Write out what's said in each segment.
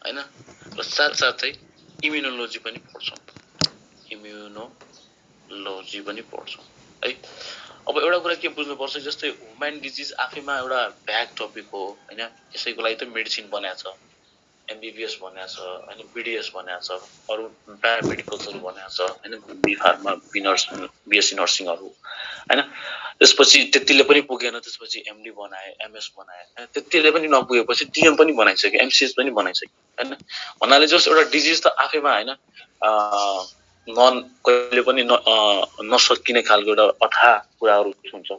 हैन र साथसाथै इम्युनोलोजी पनि पढ्छौं इम्युनोलोजी पनि पढ्छौं है अब एउटा कुरा के बुझ्नुपर्छ जस्तै ह्युमन डिजिज आफैमा एउटा भ्याग टपिक हो हैन यसैको लागि त मेडिसिन बनाएको छ एमबीबीएस बनाएको छ हैन बीडीएस बनाएको छ अरु प्यारामेडिकल्सहरु बनाएको छ हैन B pharma B nursing BSc नर्सिङहरु हैन त्यसपछि त्यतिले पनि पुगेन त्यसपछि एमडी बनाए एमएस बनाए त्यतिले पनि नपुगेपछि डीएम पनि बनाइसक्यो एमसीएस पनि बनाइसक्यो हैन भन्नाले जस एउटा डिजिज त आफैमा हैन नन कहिले पनि नसकिने खालको एउटा अथाह कुराहरु हुन्छ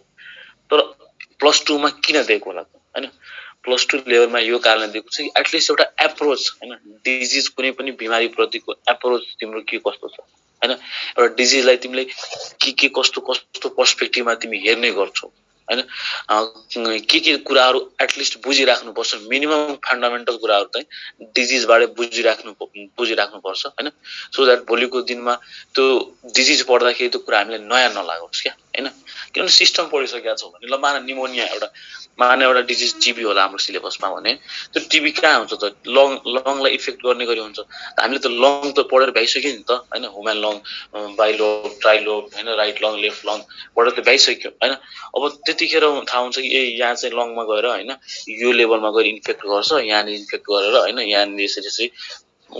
तर प्लस 2 मा किन दिएको होला हैन प्लस 2 लेभलमा यो कारण दिएको छ कि एटलिस्ट एउटा एप्रोच हैन डिजिज कुनै पनि बिमारी प्रतिको एप्रोच तिम्रो के कस्तो छ हैन एउटा डिजिजलाई तिमीले के कस्तो पर्सपेक्टिभमा तिमी हेर्ने गर्छौ हैन के कुराहरु एटलिस्ट बुझिराख्नु पर्छ मिनिमम फन्डामेन्टल कुराहरु चाहिँ डिजिजबाट बुझिराख्नु पर्छ हैन सो दैट भोलिको दिनमा त्यो डिजिज पढ्दाखेरि त्यो कुरा हामीलाई नयाँ नलागोस् क्या हैन किनभने सिस्टम पढिसकेका छौ भने ल माने निमोनिया एउटा डिजिज टिबी होला हाम्रो सिलेबसमा भने त्यो टिबी कहाँ हुन्छ त लङलाई इफेक्ट गर्ने गरी हुन्छ हामीले त लङ त पढेर भइसक्यो नि त हैन ह्युमन लङ बाइलोब ट्राइलोब हैन राइट लङ लेफ्ट लङ पढेर त भइसक्यो हैन अब त्यतिखेर थाहा हुन्छ कि यहाँ चाहिँ लङमा गएर हैन यो लेभलमा गएर इन्फेक्ट गर्छ यहाँ इन्फेक्ट गरेर हैन यहाँ यसरी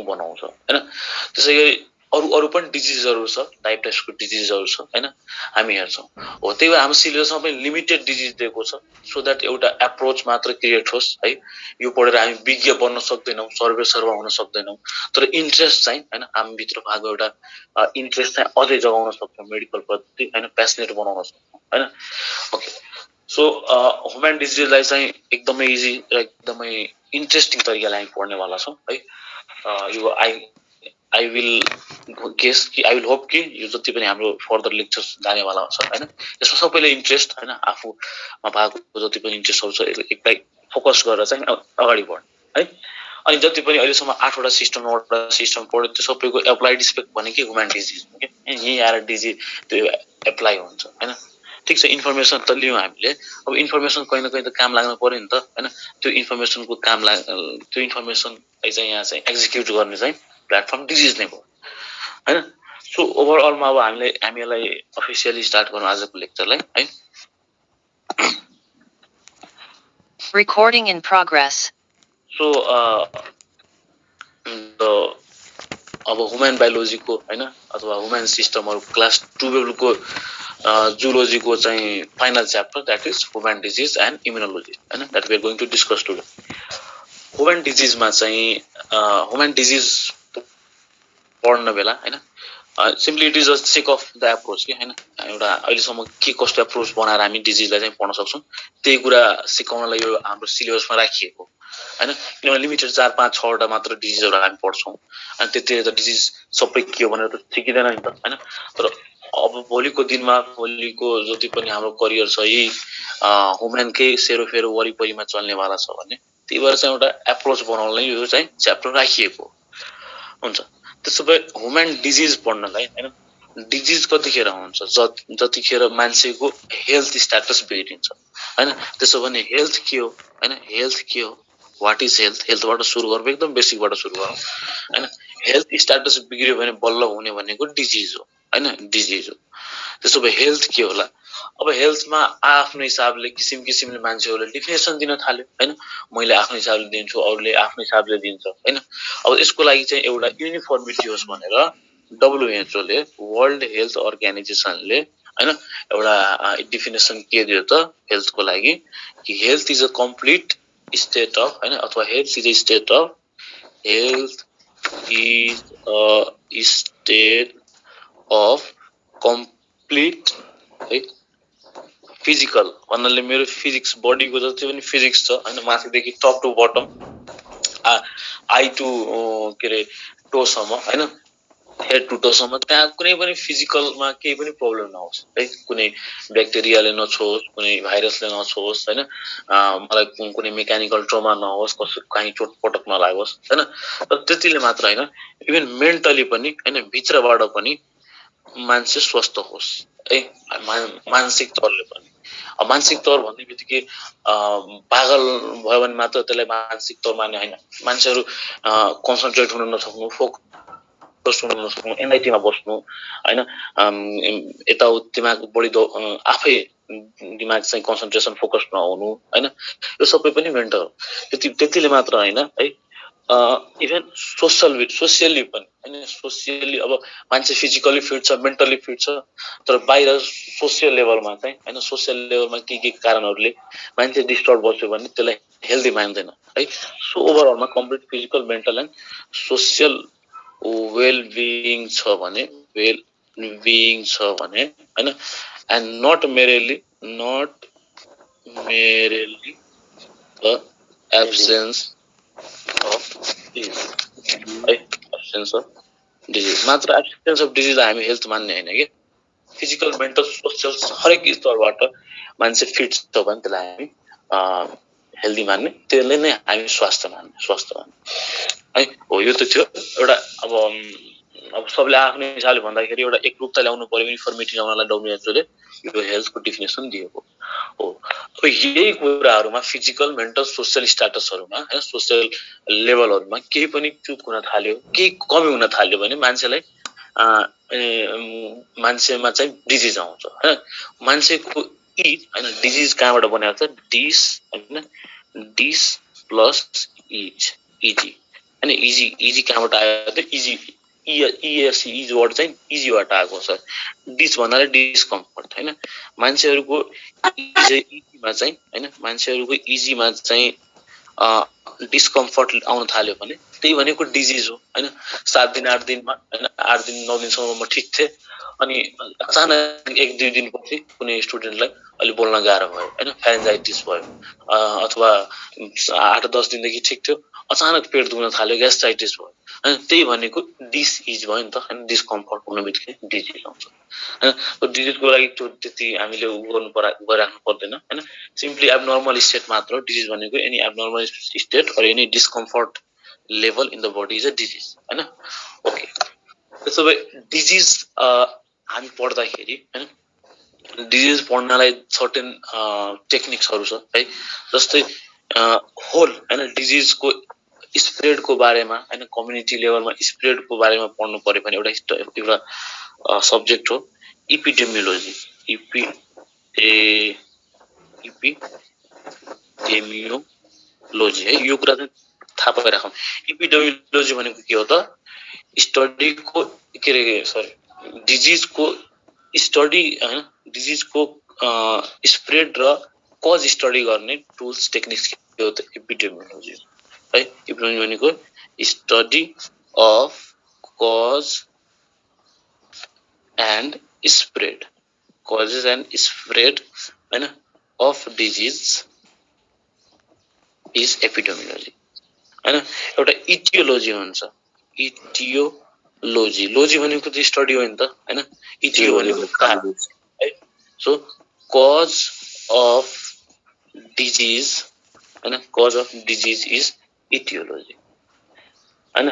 बनाउँछ हैन त्यसैगरी अरु पनि डिजिजहरु छ टाइपको डिजिजहरु छ हैन हामी हेर्छौं हो त्यही भएर हाम्रो सिलेबसमा पनि लिमिटेड डिजिज दिएको छ सो दैट एउटा एप्रोच मात्र क्रिएट होस् है यो पढेर हामी विज्ञ बन्न सक्दैनौं सर्वेसर्वा हुन सक्दैनौं तर इन्ट्रेस्ट चाहिँ हैन हामी भित्र भएको एउटा इन्ट्रेस्ट चाहिँ अझै जगाउन सक्छौं मेडिकल प्रति हैन प्यासनेट बनाउन सक्छौं हैन ओके सो ह्युमन डिजिजलाई चाहिँ एकदमै इजी र एकदमै इन्ट्रेस्टिङ तरिकाले हामी पढ्नेवाला छौं है यो I will hope कि यो जति पनि हाम्रो फर्दर लेक्चर्स जानेवाला छ हैन यसमा सबैले इन्ट्रेस्ट हैन आफूमा भएको जति पनि इन्ट्रेस्टहरु छ एकलाई फोकस गरेर चाहिँ अगाडि बढ्ने है अनि जति पनि अहिलेसम्म 8 वटा सिस्टम पढ्यो त्यो सबैको एप्लाइड स्पेक्ट भनेकै ह्युमन डिजिज हो के यही आएर डिजिज त्यो एप्लाई हुन्छ हैन ठीक छ इन्फर्मेसन त लियौ हामीले अब इन्फर्मेसन कहीं न कहीं त काम लाग्न पर्यो नि त हैन त्यो इन्फर्मेसनको त्यो इन्फर्मेसनलाई चाहिँ यहाँ चाहिँ एक्जिक्युट गर्ने चाहिँ प्लेटफर्म डिजिज नै भयो हैन सो ओभरअलमा अब हामीलाई अफिसियली स्टार्ट गरौँ आजको लेक्चरलाई है Recording in progress. सो अब ह्युमन बायोलोजीको हैन अथवा ह्युमन सिस्टमहरु क्लास 12 को जुलोजीको चाहिँ final chapter that is human disease and immunology हैन that we are going to discuss today human डिजिजमा चाहिँ ह्युमन डिजिज पढ्न बेला हैन simply it is a sake of the approach के हैन एउटा अहिलेसम्म के कस्तो एप्रोच बनाएर हामी डिजिजलाई चाहिँ पढ्न सक्छौं त्यही कुरा सिकाउनलाई यो हाम्रो सिलेबसमा राखिएको हैन किनभने लिमिटेड 4 5 6 वटा मात्र डिजिजहरु हामी पढ्छौं अनि त्यतिले त डिजिज सबै के हो भनेर त सिकिदैन नि त हैन तर अब भोलिको दिनमा भोलिको जति पनि हाम्रो करियर छ यही ह्युमनकै सेरोफेरो वरिपरिमा चल्नेवाला छ भने त्यही भएर चाहिँ एउटा एप्रोच बनाउनलाई यो चाहिँ च्याप्टर राखिएको हुन्छ त्यसो भए ह्युमन डिजिज पढ्नलाई हैन डिजिज कतिखेर हुन्छ जतिखेर मान्छेको हेल्थ स्ट्याटस बिग्रिन्छ हैन त्यसो भने हेल्थ के हो हैन हेल्थ के हो व्हाट इज हेल्थबाट सुरु गरौँ एकदम बेसिकबाट सुरु गरौँ हैन हेल्थ स्ट्याटस बिग्रियो भने बल्ल हुने भनेको डिजिज हो हैन डिजिज हो त्यसो भए हेल्थ के होला अब हेल्थमा आफ्नो हिसाबले किसिमले मान्छेहरुले डेफिनेसन दिन थाल्यो हैन मैले आफ्नो हिसाबले दिन्छु अरूले आफ्नो हिसाबले दिन्छ हैन अब यसको लागि चाहिँ एउटा युनिफर्मिटी होस् भनेर WHO ले वर्ल्ड हेल्थ अर्गनाइजेसनले हैन एउटा डेफिनेसन के दियो त हेल्थको लागि कि health is a complete state of हैन अथवा health is a state of complete है फिजिकल भन्नाले मेरो फिजिक्स बडीको जति पनि फिजिक्स छ हैन माथिदेखि टप टु बटम आई टु के रे टो सम्म हैन हेड टु टो सम्म त्यहाँ कुनै पनि फिजिकलमा केही पनि प्रब्लम नहोस् है कुनै ब्याक्टेरियाले नछोस् कुनै भाइरसले नछोस् हैन मलाई कुनै मेकानिकल ट्रमा नहोस् कसै कहीं चोटपटक नलागोस् हैन तर त्यतिले मात्र हैन इभन मेन्टली पनि हैन भित्रबाट पनि मान्छे स्वस्थ होस् है मानसिक तौरले पनि मानसिक तौर भन्ने बित्तिकै पागल भयो भने मात्र त्यसलाई मानसिक तौर मान्ने होइन। मान्छेहरू कन्सन्ट्रेट हुन नसक्नु, फोकस हुन नसक्नु, एनआइटीमा बस्नु होइन, यताउतिमा बढी आफै दिमाग चाहिँ कन्सन्ट्रेसन फोकस नहुनु होइन, यो सबै पनि मेन्टल हो। त्यतिले मात्र होइन है, इभन सोसियली पनि होइन, सोसियली अब मान्छे फिजिकली फिट छ, मेन्टली फिट छ, तर बाहिर सोसियल लेभलमा चाहिँ होइन, सोसियल लेभलमा के कारणहरूले मान्छे डिस्टर्ब बस्यो भने त्यसलाई हेल्दी मान्दैन है। सो ओभरअलमा complete physical, mental and social well being छ भने होइन, and not merely the absence of disease है, एब्सेन्स अफ डिजिज मात्र। एब्सेन्स अफ डिजिज हामी हेल्थ मान्ने होइन कि, फिजिकल, मेन्टल, सोसियल हरेक स्तरबाट मान्छे फिट छ भने त्यसलाई हामी हेल्दी मान्ने, त्यसले नै हामी स्वास्थ्य मान्ने है। हो, यो त थियो एउटा। अब सबले आफ्नो हिसाबले भन्दाखेरि एउटा एकरूपता ल्याउनु पर्यो, युनिफर्मिटी ल्याउनलाई डब्ल्युएचओले यो हेल्थको डिफिनेसन दिएको हो। अब यही कुराहरूमा फिजिकल, मेन्टल, सोसियल स्ट्याटसहरूमा होइन, सोसियल लेभलहरूमा केही पनि चुक हुन थाल्यो, केही कमी हुन थाल्यो भने मान्छेलाई मान्छेमा चाहिँ डिजिज आउँछ होइन। मान्छेको होइन, डिजिज कहाँबाट बनेको छ? डिस प्लस इजी होइन। इजी कहाँबाट आयो त? इज वर्ड चाहिँ इजीबाट आएको छ। डिस भन्नाले डिस्कम्फर्ट होइन। मान्छेहरूको इजीमा चाहिँ होइन, मान्छेहरूको इजीमा चाहिँ डिस्कम्फर्ट आउन थाल्यो भने त्यही भनेको डिजिज हो होइन। 7 दिन 8 दिनमा होइन, 8 दिन 9 दिनसम्म म ठिक थिएँ, अनि अचानक 1-2 दिनपछि कुनै स्टुडेन्टलाई अलि बोल्न गाह्रो भयो होइन, फ्यारेन्जाइटिस भयो, अथवा 8-10 दिनदेखि ठिक थियो, अचानक पेट दुख्न थाल्यो, ग्यास्ट्राइटिस भयो होइन, त्यही भनेको डिसइज भयो नि त होइन। डिस्कम्फर्ट हुन बित्तिकै डिजिज आउँछ होइन। डिजिजको लागि त्यति हामीले गरिराख्नु पर्दैन होइन। सिम्पली एबनर्मल स्टेट मात्र हो डिजिज भनेको। Any abnormal state or any discomfort level in the body is a disease होइन। ओके, त्यसो भए डिजिज हामी पढ्दाखेरि होइन, डिजिज पढ्नलाई सर्टेन टेक्निक्सहरू छ है। जस्तै होल होइन, डिजिजको स्प्रेडको बारेमा होइन, कम्युनिटी लेभलमा स्प्रेडको बारेमा पढ्नु पर्यो भने एउटा सब्जेक्ट हो इपिडेमियोलोजी। इपिडेमियोलोजी है, यो कुरा चाहिँ थाहा पाइराखौँ। इपिडेमियोलोजी भनेको के हो त? स्टडीको के अरे डिजिजको स्टडी होइन, डिजिजको स्प्रेड र कज स्टडी गर्ने टुल्स टेक्निक्स के हो त? एपिडेमियोलोजी है। एपिडेमियोलोजी भनेको study of cause and spread, causes and spread होइन अफ डिजिज इज एपिडेमियोलोजी होइन। एउटा इटियोलोजी हुन्छ, इटियोलोजी, लोजी भनेको चाहिँ स्टडी हो नि त होइन। इटियो भनेको कारण है। सो कज अफ डिजिज होइन, कज अफ डिजिज इज इटियोलोजी होइन।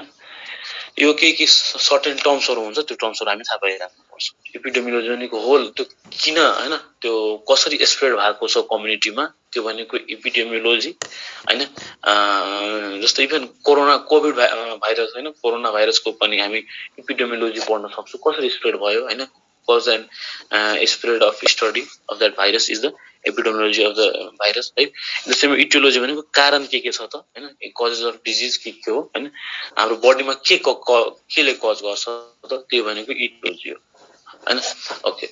यो के सर्टेन टर्म्सहरू हुन्छ, त्यो टर्म्सहरू हामी थाहा पाइराख्नुपर्छ। एपिडेमियोलोजी भनेको होल, त्यो किन होइन, त्यो कसरी स्प्रेड भएको छ कम्युनिटीमा, त्यो भनेको एपिडेमियोलोजी होइन। जस्तो इभन कोभिड भाइरस होइन, कोरोना भाइरसको पनि हामी एपिडेमियोलोजी पढ्न सक्छौँ, कसरी स्प्रेड भयो होइन। Cause and spread of study of that virus is the epidemiology of the virus है। जस्तै इटियोलोजी भनेको कारण के छ त होइन, कजेस अफ डिजिज के हो होइन, हाम्रो बडीमा केले कज गर्छ त, त्यो भनेको इटियोलोजी हो होइन। ओके,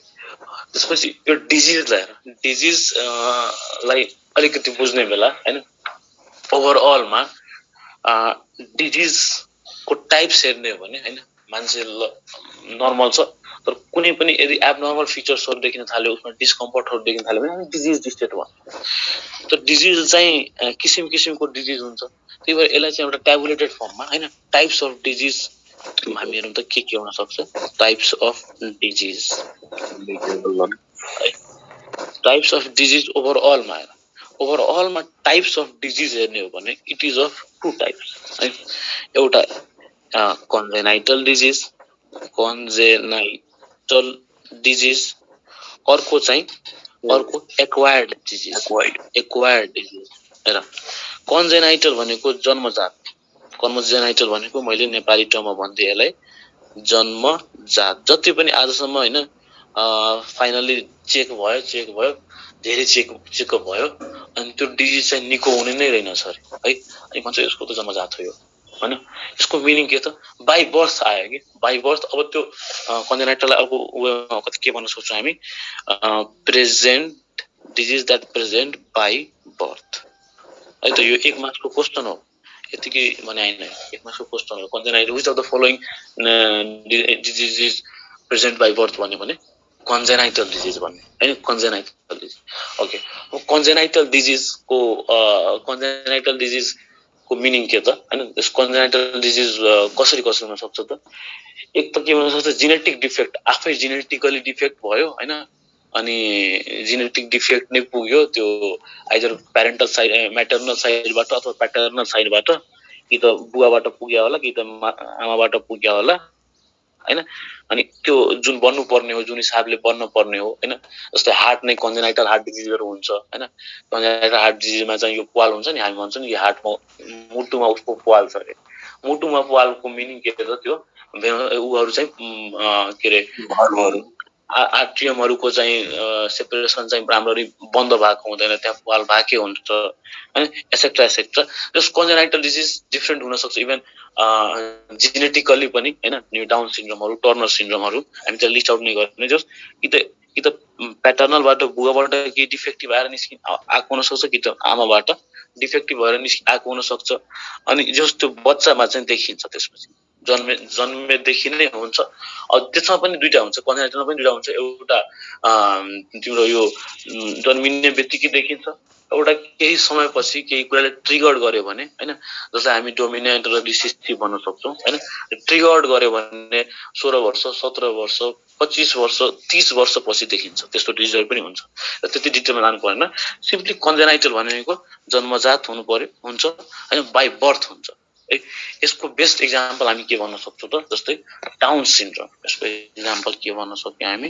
त्यसपछि यो डिजिजलाई अलिकति बुझ्ने बेला होइन, ओभरअलमा डिजिजको टाइप्स हेर्ने हो भने होइन, मान्छे नर्मल छ, तर कुनै पनि यदि एबनर्मल फिचर्सहरू देखिन थाल्यो, उसमा डिस्कम्फर्टहरू देखिन थाल्यो भने हामी डिजिज स्टेट भन्छौँ। तर डिजिज चाहिँ किसिम किसिमको डिजिज हुन्छ, त्यही भएर यसलाई चाहिँ एउटा ट्याबुलेटेड फर्ममा होइन, टाइप्स अफ डिजिज हामी हेरौँ त के हुन सक्छ। Types of disease, types of disease ओभरअलमा टाइप्स अफ डिजिज हेर्ने हो भने इट इज अफ 2 टाइप्स है। एउटा कन्जेनाइटल डिजिज, अर्को चाहिँ अर्को एक्वायर्ड डिजिज हेर कन्जेनाइटल भनेको जन्मजात कन्जेनाइटल भनेको मैले नेपाली टर्ममा भन्दै यसलाई जन्मजात जति पनि आजसम्म हैन फाइनली चेक भयो धेरै चेकअप भयो अनि त्यो डिजिज चाहिँ निको हुने नै रहेन सर है अनि भन्छ यसको त जन्मजात हो हैन यसको मिनिङ के त बाइ बर्थ आयो कि बाइ बर्थ अब त्यो कन्जेनाइटल अब कति के भन्न सक्छौं हामी present disease that present by birth है त यो एक मार्क्सको क्वेशन हो यतिकै भने हैन एक मार्क्सको क्वेशन हो congenital which of the following disease is present by birth भने कन्जेनाइटल डिजिज भन्ने हैन congenital disease okay congenital disease को मिनिङ के त हैन यस कन्जेनाइटल डिजिज कसरी हुन सक्छ त एक त के हुन सक्छ जेनेटिक डिफेक्ट आफै जेनेटिकली डिफेक्ट भयो हैन अनि जेनेटिक डिफेक्ट नै पुग्यो त्यो आइदर प्यारेन्टल साइड म्याटर्नल साइडबाट अथवा प्याटर्नल साइडबाट कि त बुवाबाट पुग्या होला कि त आमाबाट पुग्या होला हैन अनि त्यो जुन बन्नु पर्ने हो जुन हिसाबले बन्न पर्ने हो हैन जस्तै हार्ट नै कन्जेनाइटल हार्ट डिजिजहरु हुन्छ हैन कन्जेनाइटल हार्ट डिजिजमा चाहिँ यो प्वाल हुन्छ नि हामी भन्छौं नि यो हार्टमा मुटुमा उसको प्वाल छ रे मुटुमा प्वालको मिनिङ के हो त्यो उहरु चाहिँ के रे आर्ट्रियमहरुको चाहिँ सेपरेसन चाहिँ राम्ररी बन्द भएको हुँदैन त्यहाँ प्वाल भाके हुन्छ हैन एसेक्ट्रा जस कन्जेनाइटल डिजिज डिफरेंट हुन सक्छ इभन जेनेटिकली पनि हैन न्यू डाउन सिन्ड्रोमहरु टर्नर सिन्ड्रोमहरु हामी त लिस्ट आउट नै गर्ने जस कि त प्याटर्नलबाट बुवाबाट के डिफेक्टिभ आएर निस्कि आको हुन सक्छ कि त आमाबाट डिफेक्टिभ भएर आको हुन सक्छ अनि जस्तो बच्चामा चाहिँ देखिन्छ त्यसपछि जन्मेदेखि नै हुन्छ त्यसमा पनि दुईटा हुन्छ कन्जेनाइटलमा पनि दुईटा हुन्छ एउटा तिम्रो यो जन्मिने बित्तिकै देखिन्छ एउटा केही समयपछि केही कुराले ट्रिगर गर्यो भने हैन जस्तै हामी डोमिनेन्ट र रिसेसिभ भन्न सक्छौं हैन ट्रिगर्ड गर्यो भने 16 वर्ष 17 वर्ष 25 वर्ष 30 वर्ष पछि देखिन्छ त्यस्तो डिजिज पनि हुन्छ र त्यति डिटेलमा जानु पर्दैन सिम्पली कन्जेनाइटल भनेको जन्मजात हुनु पर्यो हुन्छ हैन बाइ बर्थ हुन्छ है यसको बेस्ट एक्जाम्पल हामी के भन्न सक्छौं त जस्तै डाउन सिन्ड्रोम यसको एक्जाम्पल के भन्न सक्छौं हामी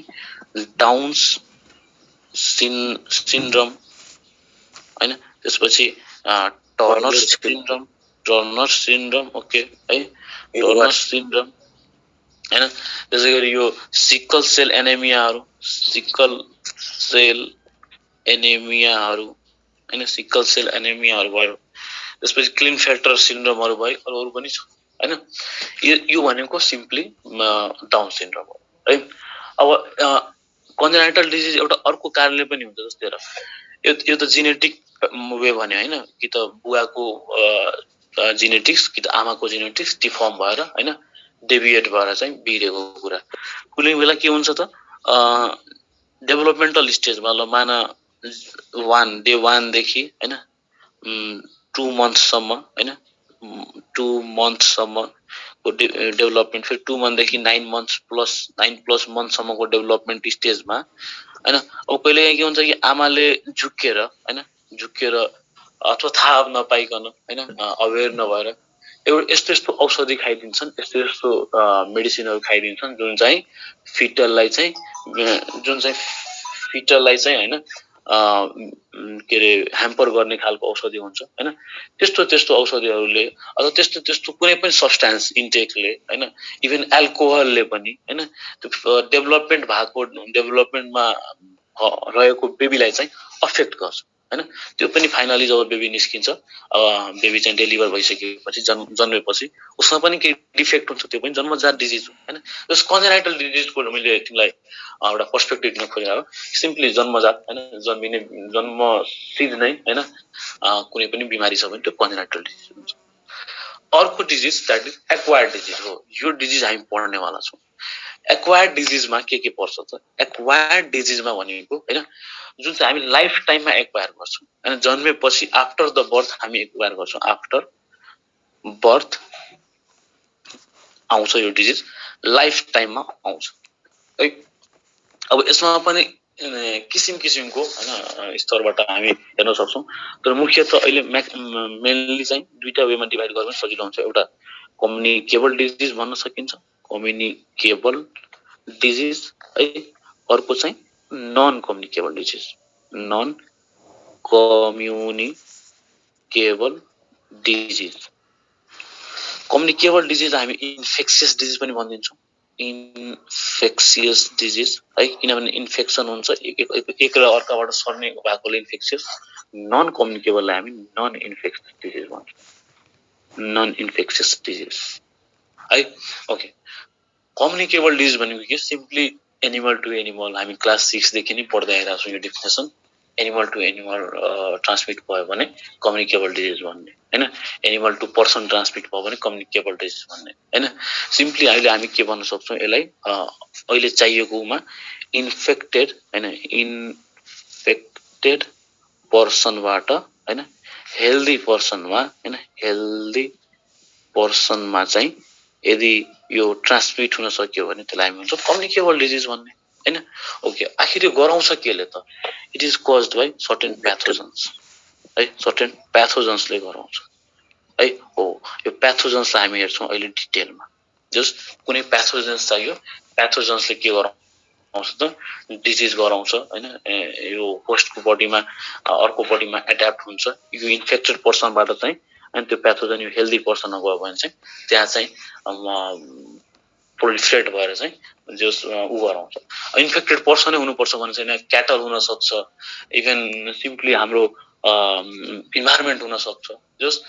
डाउन सिन्ड्रोम हैन त्यसपछि टर्नर सिन्ड्रोम ओके है टर्नर सिन्ड्रोम हैन त्यसैगरी यो सिकल सेल एनेमियाहरु हैन सिकल सेल एनेमियाहरु भयो त्यसपछि क्लिनफेल्टर सिन्ड्रोमहरु भयो अरु पनि छ हैन यो भनेको सिम्पली डाउन सिन्ड्रोम हो है अब कन्जेनाइटल डिजिज एउटा अर्को कारणले पनि हुन्छ जस्तै र यो त जेनेटिक वे भन्यो हैन कि त बुवाको जेनेटिक्स कि त आमाको जेनेटिक्स डिफर्म भएर हैन डेभिएट भएर चाहिँ बिग्रेको कुरा कुनै बेला के हुन्छ त डेभलपमेन्टल स्टेजमा ल माना 1 देखि हैन 2 मन्थ सम्म हैन 2 मन्थ सम्म को डेभलपमेन्ट फेरि 2 मन्थ देखि 9 प्लस मन्थ सम्मको डेभलपमेन्ट स्टेजमा हैन अब कहिले के हुन्छ कि आमाले झुक्केर अथवा थाहा नपाइकन हैन अवेयर नभएर यस्तो औषधि खाइदिन्छन् यस्तो मेडिसिनहरु खाइदिन्छन् जुन चाहिँ फिटललाई चाहिँ हैन के रे ह्याम्पर गर्ने खालको औषधि हुन्छ हैन त्यस्तो औषधिहरुले अथवा त्यस्तो कुनै पनि सब्स्टेन्स इन्टेकले हैन इभन अल्कोहलले पनि हैन डेभलपमेन्टमा रहेको बेबीलाई चाहिँ अफेक्ट गर्छ हैन त्यो पनि फाइनली जब बेबी निस्किन्छ बेबी चाहिँ डेलिभर भइसकेपछि जन्मेपछि उसमा पनि के डिफेक्ट हुन्छ त्यो पनि जन्मजात डिजिज हो हैन जस कन्जेनाइटल डिजिजको मैले तिमीलाई एउटा पर्सपेक्टिभ दिन खोजेको हो सिम्पली जन्मजात हैन जन्मसिद्ध नै हैन कुनै पनि बिमारी छ भने त्यो कन्जेनाइटल डिजिज हुन्छ अर्को disease that is acquired disease हो यो डिजिज हामी पढ्नेवाला छौं एक्वायर्ड डिजिजमा के पर्छ त एक्वायर्ड डिजिजमा भनेको हैन जुन चाहिँ हामी लाइफ टाइममा एक्वायर गर्छौं हैन जन्मेपछि आफ्टर द बर्थ हामी एक्वायर गर्छौं आफ्टर बर्थ आउँछ यो डिजिज लाइफ टाइममा आउँछ है अब यसमा पनि किसिमको हैन स्तरबाट हामी हेर्न सक्छौं तर मुख्यतः अहिले मेनली चाहिँ दुईटा वेमा डिभाइड गर्न सजिलो हुन्छ एउटा कम्युनिकेबल डिजिज भन्न सकिन्छ कम्युनिकेबल डिजिज है अर्को चाहिँ non communicable disease non communicable disease. Communicable disease हामी इन्फेक्सियस डिजिज पनि भनिदिन्छौँ। इन्फेक्सियस डिजिज है, किनभने इन्फेक्सन हुन्छ एक र अर्काबाट सर्ने भएकोले इन्फेक्सियस। नन कम्युनिकेबललाई हामी नन इन्फेक्सियस डिजिज भन्छौँ। नन इन्फेक्सियस डिजिज है। ओके, कम्युनिकेबल डिजिज भनेको के? Simply animal to animal. हामी क्लास 6 देखि नै पढ्दै आइरहेको छौँ यो definition. Animal to animal transmit भयो भने कम्युनिकेबल डिजिज भन्ने हैन। एनिमल टु पर्सन ट्रान्समिट भयो भने कम्युनिकेबल डिजिज भन्ने हैन। सिम्पली अहिले हामी के भन्न सक्छौँ यसलाई, अहिले चाहिएकोमा इन्फेक्टेड हैन, इन्फेक्टेड पर्सनबाट हैन हेल्दी पर्सनमा हैन, हेल्दी पर्सनमा चाहिँ यदि यो ट्रान्समिट हुन सक्यो भने त्यसलाई हामी भन्छौँ कम्युनिकेबल डिजिज भन्ने हैन। ओके, आखिर यो गराउँछ केले त? It is caused by certain pathogens है, सर्टेन प्याथोजन्सले गराउँछ है। हो, यो प्याथोजन्सलाई हामी हेर्छौँ अहिले डिटेलमा। जस्ट कुनै प्याथोजन्स चाहियो, प्याथोजन्सले के गराउँछ त? डिजिज गराउँछ हैन। यो होस्टको बडीमा अर्को बडीमा एड्याप्ट हुन्छ। यो इन्फेक्टेड पर्सनबाट चाहिँ अनि त्यो प्याथोजन यो हेल्दी पर्सनमा गयो भने चाहिँ त्यहाँ चाहिँ प्रोलिफरेट भएर चाहिँ जस उ गराउँछ। इन्फेक्टेड पर्सनै हुनुपर्छ भने चाहिँ क्याटल हुन सक्छ, इभन सिम्पली हाम्रो इन्भाइरोमेन्ट हुन सक्छ। जस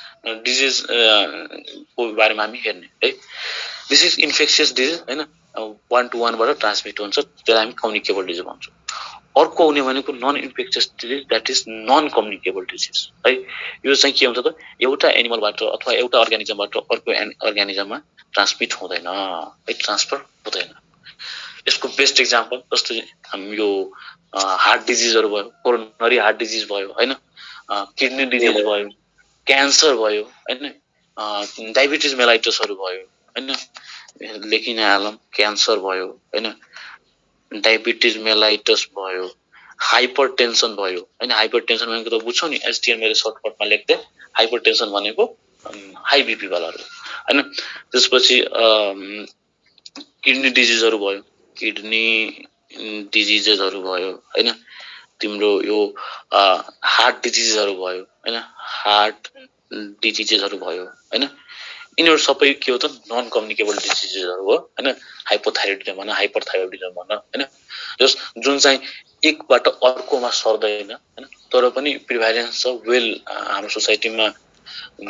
डिजिज को बारेमा हामी हेर्ने है। दिस इज इन्फेक्सियस डिजिज हैन, 1 to 1 बाट ट्रान्समिट हुन्छ, त्यसलाई हामी कम्युनिकेबल डिजिज भन्छौँ। अर्को हुने भनेको non infectious disease, that is non communicable disease है। यो चाहिँ के हुन्छ त? एउटा एनिमलबाट अथवा एउटा अर्गानिजमबाट अर्को अर्गानिजममा ट्रान्समिट हुँदैन है, ट्रान्सफर हुँदैन। यसको बेस्ट एक्जाम्पल जस्तो हामी यो हार्ट डिजिजहरू भयो, कोरोनरी हार्ट डिजिज भयो हैन, किडनी डिजिज भयो, क्यान्सर भयो हैन, डायबिटिज मेलाइटसहरू भयो हैन, लेखिन हालौँ क्यान्सर भयो हैन, डायबिटिज मेलाइटस भयो, हाइपरटेन्सन भयो हैन। हाइपरटेन्सन भनेको त बुझ्छौ नि, एसडिएम मैले सर्टकटमा लेख्दै। हाइपरटेन्सन भनेको हाई बिपी वालाहरू हैन। त्यसपछि किडनी डिजिजहरू भयो, किडनी डिजिजेसहरू भयो हैन, तिम्रो यो हार्ट डिजिजहरू भयो हैन, हार्ट डिजिजेसहरू भयो हैन। यिनीहरू सबै के हो त? नन कम्युनिकेबल डिजिजेसहरू हो हैन। हाइपोथाइरोइडिजम भन, हाइपरथाइरोइडिजम भन हैन, जस जुन चाहिँ एकबाट अर्कोमा सर्दैन हैन, तर पनि प्रिभ्यालेन्स छ, वेल हाम्रो सोसाइटीमा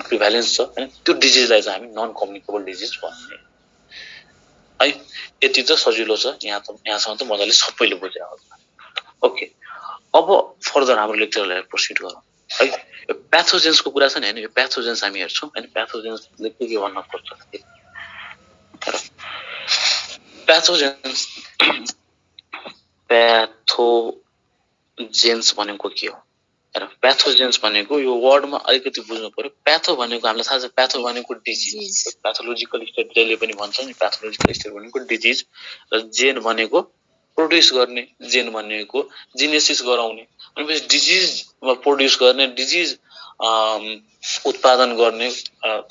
प्रिभ्यालेन्स छ हैन। त्यो डिजिजलाई चाहिँ हामी नन कम्युनिकेबल डिजिज भन्ने है। यति त सजिलो छ, यहाँसम्म त मजाले सबैले बुझ्या होला। ओके, अब फर्दर हाम्रो लेक्चरलाई प्रोसिड गरौँ है। यो प्याथोजेन्सको कुरा छ नि हैन, यो प्याथोजेन्स हामी हेर्छौँ हैन। प्याथोजेन्सले के भन्न खोज्छ? प्याथोजेन्स भनेको के हो? प्याथोजेन्स भनेको यो वर्डमा अलिकति बुझ्नु पर्यो। प्याथो भनेको हामीलाई थाहा छ, प्याथो भनेको डिजिज, प्याथोलोजिकल स्टेट जसले पनि भन्छ नि, प्याथोलोजिकल स्टेट भनेको डिजिज। र जेन भनेको प्रोड्युस गर्ने, जेन भनेको जिनेसिस गराउने। भनेपछि डिजिज प्रोड्युस गर्ने, डिजिज उत्पादन गर्ने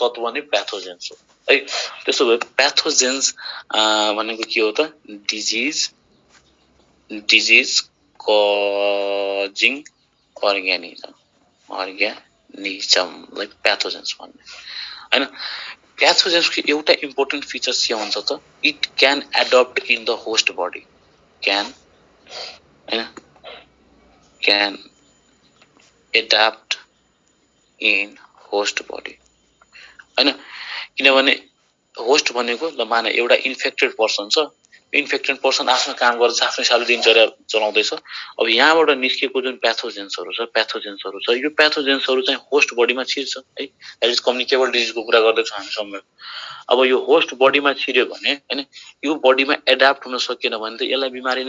तत्त्व नै प्याथोजेन्स हो है। त्यसो भए प्याथोजेन्स भनेको के हो त? डिजिज कजिङ अर्ग्यानिजमलाई प्याथोजेन्स भन्ने हैन। प्याथोजेन्सको एउटा इम्पोर्टेन्ट फिचर्स के हुन्छ त? It can adapt in the host body, can adapt in host body हैन। किनभने होस्ट भनेको ल माने एउटा इन्फेक्टेड पर्सन छ, इन्फेक्टेड पर्सन आफ्नो काम गर्छ, आफ्नो हिसाबले दिनचर्या चलाउँदैछ। अब यहाँबाट निस्केको जुन प्याथोजेन्सहरू छ, यो प्याथोजेन्सहरू चाहिँ होस्ट बडीमा छिर्छ है। द्याट इज कम्युनिकेबल डिजिजको कुरा गर्दैछौँ हामी सम्म। अब यो होस्ट बडीमा छिर्यो भने हैन, यो बडीमा एडाप्ट हुन सकेन भने त यसलाई बिमारी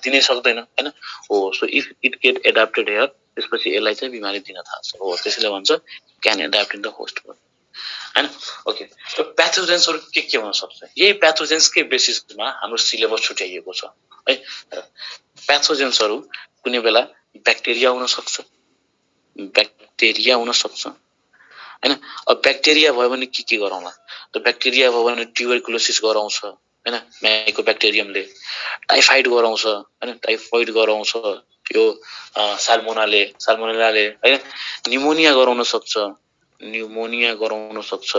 दिनै सक्दैन हैन। हो, so if it get adapted here, त्यसपछि यसलाई चाहिँ बिमारी दिन थाल्छ। हो, त्यसैले भन्छ can adapt in the host body हैन। ओके, यो प्याथोजेन्सहरू के हुन सक्छ? यही प्याथोजेन्सकै बेसिसमा हाम्रो सिलेबस छुट्याइएको छ है। प्याथोजेन्सहरू कुनै बेला ब्याक्टेरिया हुन सक्छ हैन। अब ब्याक्टेरिया भयो भने के गराउँला त? ब्याक्टेरिया भयो भने ट्युबरकुलोसिस गराउँछ हैन, माइकोब्याक्टेरियमले। टाइफाइड गराउँछ हैन, टाइफोइड गराउँछ यो साल्मोनाले हैन निमोनिया गराउन सक्छ हैन गराउन सक्छ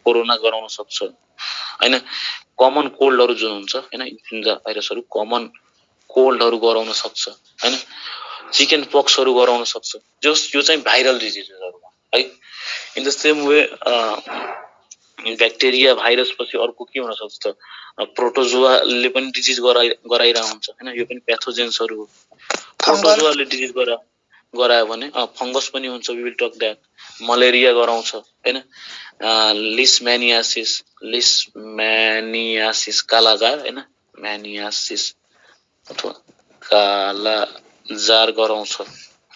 कोरोना गराउन सक्छ हैन कमन कोल्डहरु जुन हुन्छ हैन इन्फ्लुएन्जा भाइरसहरु कमन कोल्डहरु गराउन सक्छ हैन चिकन पक्सहरु गराउन सक्छ यो चाहिँ भाइरल डिजिजहरुमा है in the same way bacteria virus पछि अर्को के हुन सक्छ प्रोटोजोआले पनि डिजिज गराइरा हुन्छ हैन यो पनि प्याथोजेन्सहरु हो प्रोटोजोआले डिजिज गरायो भने फंगस पनि हुन्छ we will talk that malaria गराउँछ हैन लिस्मेनियासिस कालाजार हैन म्यानियासिस अथवा कालाजार गराउँछ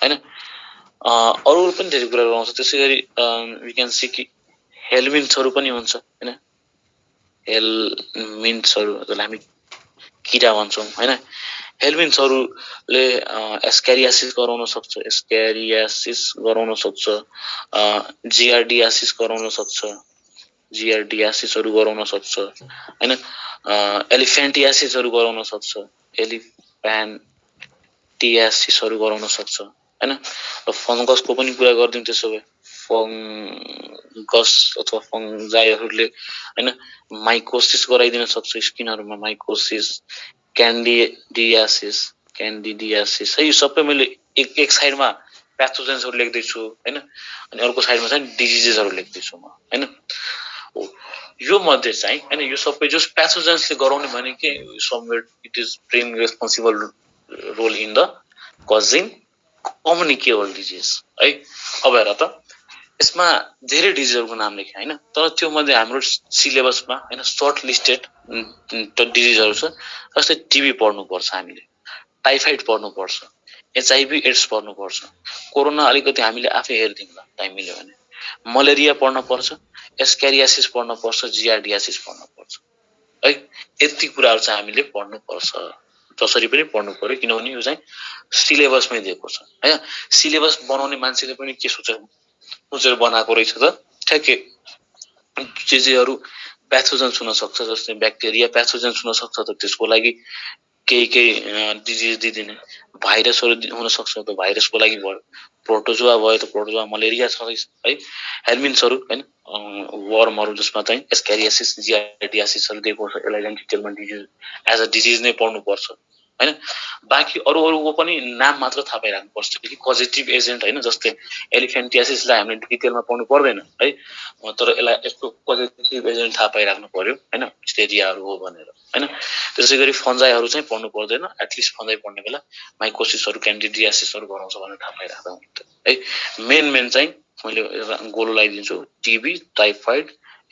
हैन अरु पनि धेरै कुरा गराउँछ त्यसैगरी वी क्यान सी कि हेलमिन्ट्सहरु पनि हुन्छ हैन हेलमिन्ट्सहरु जसलाई हामी किरा भन्छौं हैन हेलमिन्ट्सहरुले एस्क्यारियासिस गराउन सक्छ जिआरडियासिस गराउन सक्छ जिआरडियासिसहरु गराउन सक्छ हैन एलिफेन्टियासिसहरु गराउन सक्छ एलिफेन्टियासिसहरु गराउन सक्छ हैन फंगसको पनि कुरा गर्दियौं त्यसो भए फंगस अथवा फंजाइहरुले हैन माइकोसिस गराइदिन सक्छ स्किनहरुमा माइकोसिस क्यान्डिडियासिस है यो सबै मैले एक साइडमा प्याथोजेन्सहरु लेख्दै छु हैन अनि अर्को साइडमा चाहिँ डिजिजेसहरु लेख्दै छु म हैन यो मध्ये चाहिँ हैन यो सबै जस प्याथोजेन्सले गराउने भने के somewhere it is playing responsible role in the causing communicable disease है अब हेर त यसमा धेरै डिजिजहरुको नाम लेखे हैन तर त्यो मध्ये हाम्रो सिलेबसमा हैन सर्ट लिस्टेड डिजिजहरु छ जस्तै टिबी पढ्नु पर्छ हामीले टाइफाइड पढ्नु पर्छ एचआईभी एड्स पढ्नु पर्छ कोरोना अलिकति हामीले आफै हेर्दिउँला टाइम मिल्यो भने मलेरिया पढ्न पर्छ एस्क्यारियासिस पढ्न पर्छ जिआरडियासिस पढ्न पर्छ है यति कुराहरु चाहिँ हामीले पढ्नु पर्छ जसरी पनि पढ्नु पर्यो किनभने यो चाहिँ सिलेबसमै दिएको छ हैन सिलेबस बनाउने मान्छेले पनि के सोचेर बनाएको रहेछ त ठ्याक्कै जेजेहरु प्याथोजेन्स हुन सक्छ जस्तै ब्याक्टेरिया प्याथोजेन्स हुन सक्छ त त्यसको लागि केही डिजिज दिदिने भाइरसहरु हुन सक्छ त भाइरसको लागि भयो प्रोटोजोआ भयो त प्रोटोजोआ मलेरिया छँदैछ है हेलमिन्ट्सहरु हैन वर्महरु जसमा चाहिँ एस्क्यारियासिस जिआरडियासिसहरु दिएको छ यसलाई चाहिँ डिटेलमा डिजिज एज अ डिजिज नै पढ्नु पर्छ हैन बाँकी अरुको पनि नाम मात्र थाहा पाइराख्नु पर्छ कि कजेटिभ एजेन्ट हैन जस्तै एलिफेन्टियासिसलाई हामीले डिटेलमा पढ्नु पर्दैन है तर यसलाई यसको कजेटिभ एजेन्ट थाहा पाइराख्नु पर्यो हैन स्टेरियाहरु हो भनेर हैन त्यसैगरी फन्जाइहरु चाहिँ पढ्नु पर्दैन एटलिस्ट फन्जाइ पढ्ने बेला माइकोसिसहरु क्यान्डिडियासिसहरु गराउँछ भनेर थाहा पाइराख्दा हुन्छ है मेन चाहिँ मैले गोलो लगाइदिन्छु TB typhoid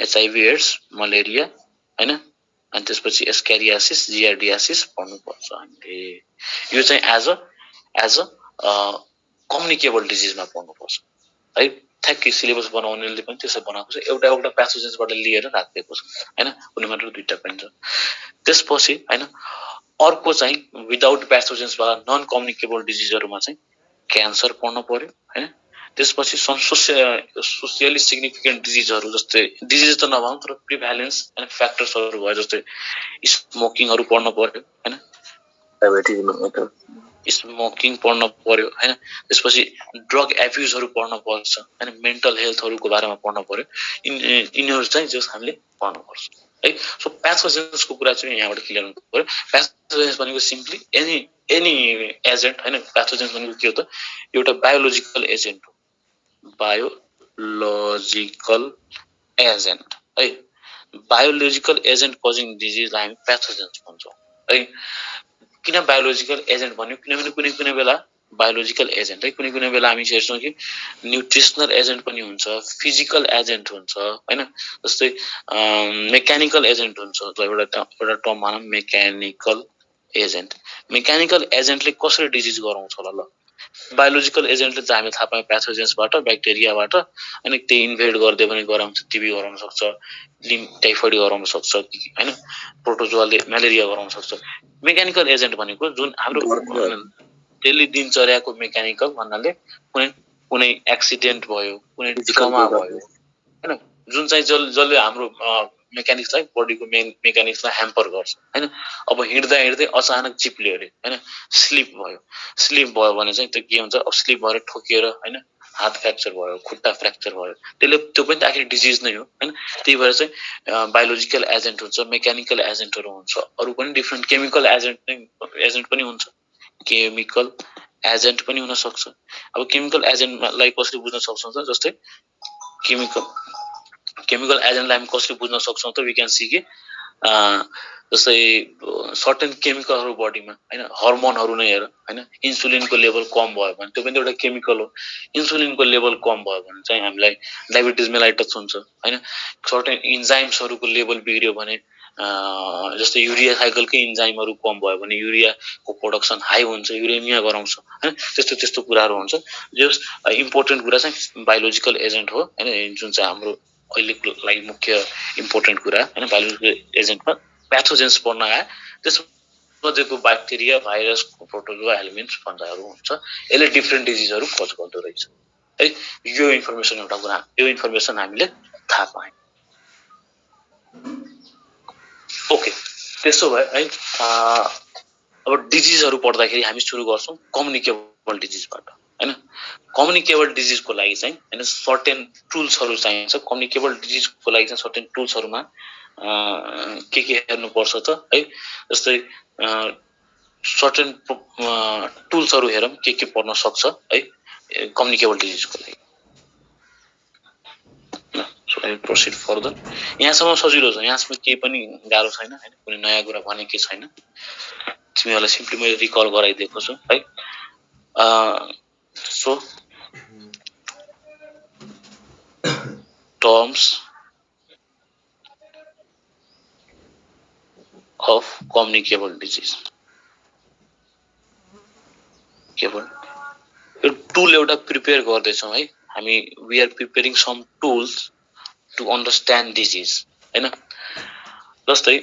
HIV AIDS malaria हैन अनि त्यसपछि एस्क्यारियासिस जिआरडियासिस पढ्नु पर्छ हामीले यो चाहिँ एज अ कम्युनिकेबल डिजिजमा पढ्नु पर्छ है ठ्याक्कै सिलेबस बनाउनेले पनि त्यसै बनाएको छ एउटा प्याथोजेन्सबाट लिएर राखिएको छ हैन कुनै मात्र दुईटा पनि छ त्यसपछि हैन अर्को चाहिँ विदाउट प्याथोजेन्सबाट नन कम्युनिकेबल डिजिजहरुमा चाहिँ क्यान्सर पढ्न पर्यो हैन त्यसपछि सोसियली सिग्निफिकेन्ट डिजिजहरु जस्तै डिजिज त नभनौं तर प्रिभ्यालेन्स एन्ड फ्याक्टर्सहरु भयो जस्तै स्मोकिङहरु पढ्न पर्यो हैन स्मोकिङ पढ्न पर्यो हैन त्यसपछि ड्रग एब्युजहरु पढ्न पर्छ हैन मेन्टल हेल्थहरुको बारेमा पढ्न पर्यो यिनीहरु चाहिँ जस हामीले पढ्न पर्छ है सो प्याथोजेन्सको कुरा चाहिँ यहाँबाट क्लियर हुनु पर्यो प्याथोजेन्स भनेको सिम्पली एनी एजेन्ट हैन प्याथोजेन्स भनेको के हो त एउटा बायोलोजिकल एजेन्ट हो बायोलोजिकल एजेन्ट है बायोलोजिकल एजेन्ट कजिङ डिजिजलाई हामी प्याथोजेन्स भन्छौं है किन बायोलोजिकल एजेन्ट भन्यो किनभने कुनै बेला बायोलोजिकल एजेन्ट है कुनै बेला हामी हेर्छौं कि न्युट्रिसनल एजेन्ट पनि हुन्छ फिजिकल एजेन्ट हुन्छ हैन जस्तै मेकानिकल एजेन्ट हुन्छ एउटा टर्म भनौं मेकानिकल एजेन्टले कसरी डिजिज गराउँछ होला ल बायोलोजिकल एजेन्टले चाहिँ हामी थाहा पायौँ प्याथोजेन्सबाट ब्याक्टेरियाबाट अनि त्यही इन्भेड गरिदियो भने गराउँछ टिबी गराउन सक्छ टाइफोइड गराउन सक्छ हैन प्रोटोजोआले म्यालेरिया गराउन सक्छ मेकानिकल एजेन्ट भनेको जुन हाम्रो डेली दिनचर्याको मेकानिकल भन्नाले कुनै एक्सिडेन्ट भयो कुनै ट्रमा भयो हैन जुन चाहिँ जसले हाम्रो मेकानिक्सलाई बडीको मेकानिक्सलाई ह्याम्पर गर्छ हैन अब हिँड्दा हिँड्दै अचानक चिप्ल्यो अरे हैन स्लिप भयो भने चाहिँ त्यो के हुन्छ अब स्लिप भएर ठोकिएर हैन हात फ्र्याक्चर भयो खुट्टा फ्र्याक्चर भयो त्यो पनि त आखिर डिजिज नै हो हैन त्यही भएर चाहिँ बायोलोजिकल एजेन्ट हुन्छ मेकानिकल एजेन्टहरू हुन्छ अरु पनि डिफ्रेन्ट केमिकल एजेन्ट पनि हुन्छ केमिकल एजेन्ट पनि हुन सक्छ अब केमिकल एजेन्टलाई कसरी बुझ्न सक्छौं त जस्तै केमिकल एजेन्टलाई हामी कसरी बुझ्न सक्छौं त वी क्यान सी कि जस्तै सर्टेन केमिकलहरु बडीमा हैन हर्मोनहरु नै हेर हैन इन्सुलिनको लेभल कम भयो भने त्यो पनि एउटा केमिकल हो इन्सुलिनको लेभल कम भयो भने चाहिँ हामीलाई डायबिटिज मेलाइटस हुन्छ हैन सर्टेन इन्जाइम्सहरुको लेभल बिग्रियो भने जस्तै युरिया साइकलकै इन्जाइमहरु कम भयो भने युरियाको प्रोडक्सन हाई हुन्छ युरेमिया गराउँछ हैन त्यस्तो कुराहरु हुन्छ जस इम्पोर्टेन्ट कुरा चाहिँ बायोलोजिकल एजेन्ट हो हैन जुन चाहिँ हाम्रो अहिलेको लागि मुख्य इम्पोर्टेन्ट कुरा हैन बायोलोजिकल एजेन्टमा प्याथोजेन्स पढ्न आए त्यसमध्येको ब्याक्टेरिया भाइरस प्रोटोजोआ एलिमेन्ट्स फन्जाहरु हुन्छ यसले डिफ्रेन्ट डिजिजहरु कज गर्दो रहेछ है यो इन्फर्मेसन एउटा कुरा यो इन्फर्मेसन हामीले थाहा पायौं ओके त्यसो भए है अब डिजिजहरु पढ्दाखेरि हामी सुरु गर्छौं कम्युनिकेबल डिजिजबाट हैन कम्युनिकेबल डिजिजको लागि चाहिँ हैन सर्टेन टुल्सहरु चाहिन्छ कम्युनिकेबल डिजिजको लागि चाहिँ सर्टेन टुल्सहरुमा के हेर्नु पर्छ त है जस्तै सर्टेन टुल्सहरु हेरौं के पर्न सक्छ है कम्युनिकेबल डिजिजको लागि So I will proceed further. यहाँसम्म सजिलो छ यहाँसम्म केही पनि गाह्रो छैन हैन कुनै नयाँ कुरा भनेकै छैन तिमीहरुलाई सिम्पली मैले रिकल गराइदिएको छु है so terms of communicable disease केवल यो टुल एउटा प्रिपेयर गर्दै छौं है हामी we are preparing some tools to understand disease हैन जस्तै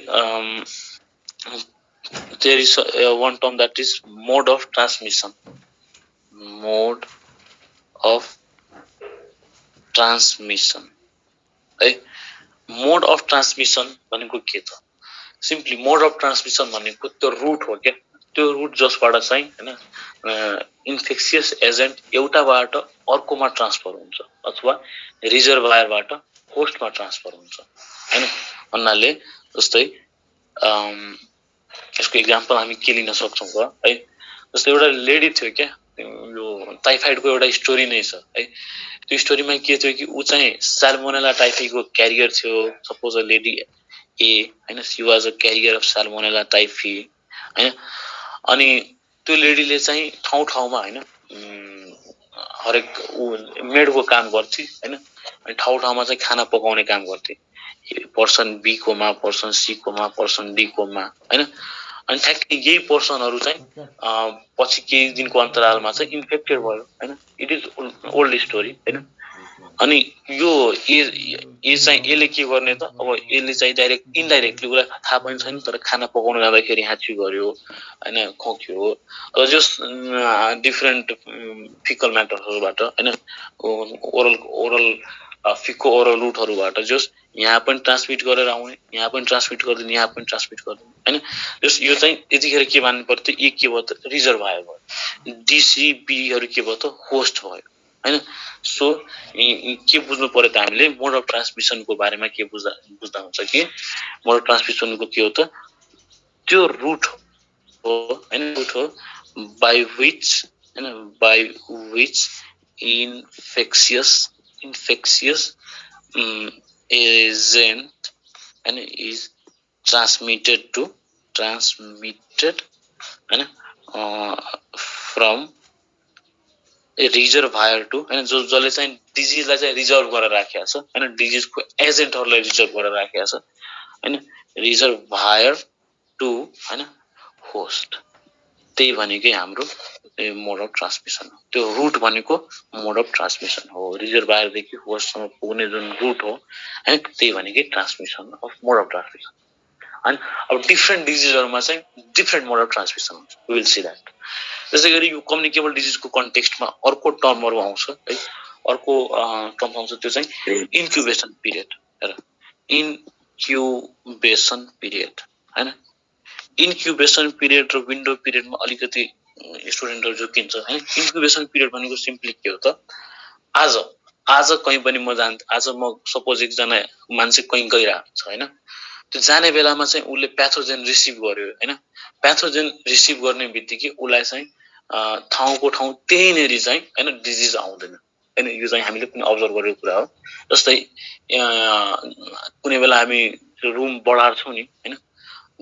there is one term that is mode of transmission है मोड अफ ट्रान्समिसन भनेको के त सिम्पली मोड अफ ट्रान्समिसन भनेको त्यो रुट हो के त्यो रुट जसबाट चाहिँ हैन इन्फेक्सियस एजेन्ट एउटाबाट अर्कोमा ट्रान्सफर हुन्छ अथवा रिजर्भायरबाट होस्टमा ट्रान्सफर हुन्छ हैन भन्नाले जस्तै यसको एक्जाम्पल हामी के लिन सक्छौं त है जस्तै एउटा लेडी थियो के यो टाइफाइडको एउटा स्टोरी नै छ है त्यो स्टोरीमा के थियो कि उ चाहिँ साल्मोनेला टाइफीको क्यारियर थियो सपोज अ लेडी ए हैन she was a career of salmonella typhi हैन अनि त्यो लेडीले चाहिँ ठाउँमा हैन हरेक मेडको काम गर्थे हैन अनि ठाउँमा चाहिँ खाना पकाउने काम गर्थे person B comma person C comma person D comma हैन अनि ठ्याक्कै यही पर्सनहरु चाहिँ पछि केही दिनको अन्तरालमा चाहिँ इन्फेक्टेड भयो हैन इट इज ओल्ड स्टोरी हैन अनि यो ए चाहिँ एले के गर्ने त अब एले चाहिँ डाइरेक्ट इन्डाइरेक्टली उलाई थाहा पनि छैन तर खाना पकाउन जाँदाखेरि हाँच्यु गर्यो हैन खोक्यो र जस डिफरेन्ट फिकल म्याटरहरुबाट हैन ओरल फिको ओरल रुटहरुबाट जस यहाँ पनि ट्रान्समिट गरेर आउने यहाँ पनि ट्रान्समिट गर्दैन यहाँ पनि ट्रान्समिट गर्दैन हैन जस यो चाहिँ यतिखेर के मान्नु पर्थ्यो ए के भयो त रिजर्भायर भयो डीसीबी हरु के भयो त होस्ट भयो हैन सो के बुझ्नु पर्यो त हामीले मोड अफ ट्रान्समिसनको बारेमा के बुझ्दा हुन्छ कि मोड अफ ट्रान्समिसनको के हो त त्यो रुट हो हैन रुट हो by which infectious agent and is transmitted and from a reservoir to and जसले चाहिँ डिजिजलाई चाहिँ रिजर्भ गरेर राखेको छ हैन डिजिजको एजेन्टहरुलाई रिजर्भ गरेर राखेको छ हैन रिजर्भायर टु हैन होस्ट त्यही भनेकै हाम्रो मोड अफ ट्रान्समिसन हो। त्यो रुट भनेको मोड अफ ट्रान्समिसन हो। रिजर्भायरदेखि होस्टसम्म पुग्ने जुन रुट हो हैन त्यही भनेकै transmission of mode of transmission. अनि अब डिफ्रेन्ट डिजिजहरुमा चाहिँ डिफ्रेन्ट मोड अफ ट्रान्समिसन हुन्छ। We will see that. त्यसै गरी यो कम्युनिकेबल डिजिजको कन्टेक्स्टमा अर्को टर्महरु आउँछ है। अर्को टर्म आउँछ त्यो चाहिँ इन्क्युबेसन पिरियड। हेर इन्क्युबेसन पिरियड हैन। इन्क्युबेसन पिरियड र विन्डो पिरियडमा अलिकति स्टुडेन्टहरु जोकिन्छ हैन। इन्क्युबेसन पिरियड भनेको सिम्पली के हो त, आज कहीं पनि म आज म सपोज एकजना मान्छे कहीं गइरहेको छ हैन, त्यो जाने बेलामा चाहिँ उले प्याथोजेन रिसिभ गर्यो हैन। प्याथोजेन रिसिभ गर्ने बित्तिकै उलाई चाहिँ ठाउँको ठाउँ त्यहीनेरि चाहिँ हैन डिजिज आउँदैन हैन। यो चाहिँ हामीले पनि अब्जर्भ गरेको कुरा हो। जस्तै कुनै बेला हामी रुम बढार्छौं नि हैन,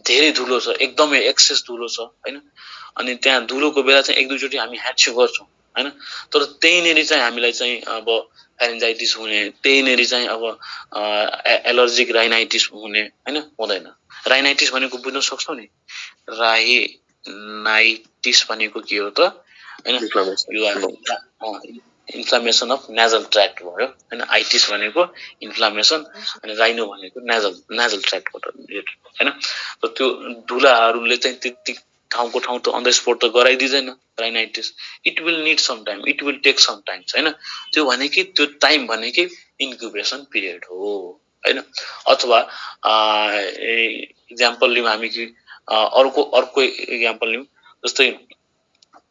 धेरै धुलो छ, एकदमै एक्सेस धुलो छ हैन, अनि त्यहाँ धुलोको बेला चाहिँ एक दुई चोटी हामी ह्याच्छु गर्छौं हैन, तर त्यहीनेरि चाहिँ हामीलाई चाहिँ अब फेरेन्जाइटिस हुने, त्यहीनेरि चाहिँ अब एलर्जिक राइनाइटिस हुने हैन, हुँदैन। राइनाइटिस भनेको बुझ्न सक्छौ नि, राइनाइटिस भनेको के हो त हैन, यो इन्फ्लामेसन अफ नेजल ट्र्याक्ट भयो हैन। आइटिस भनेको इन्फ्लामेसन अनि राइनो भनेको नेजल ट्र्याक्टबाट रिलेटेड हैन। र त्यो धुलाहरुले चाहिँ त्यति ठाउँको ठाउँ त अन द स्पोट त गराइदिदैन rhinitis. It will need some time, it will take some time हैन। त्यो भनेकै त्यो टाइम भनेकै इन्क्युबेसन पिरियड हो हैन। अथवा एक्जाम्पल लिउँ हामी कि अर्को एक्जाम्पल लिउँ, जस्तै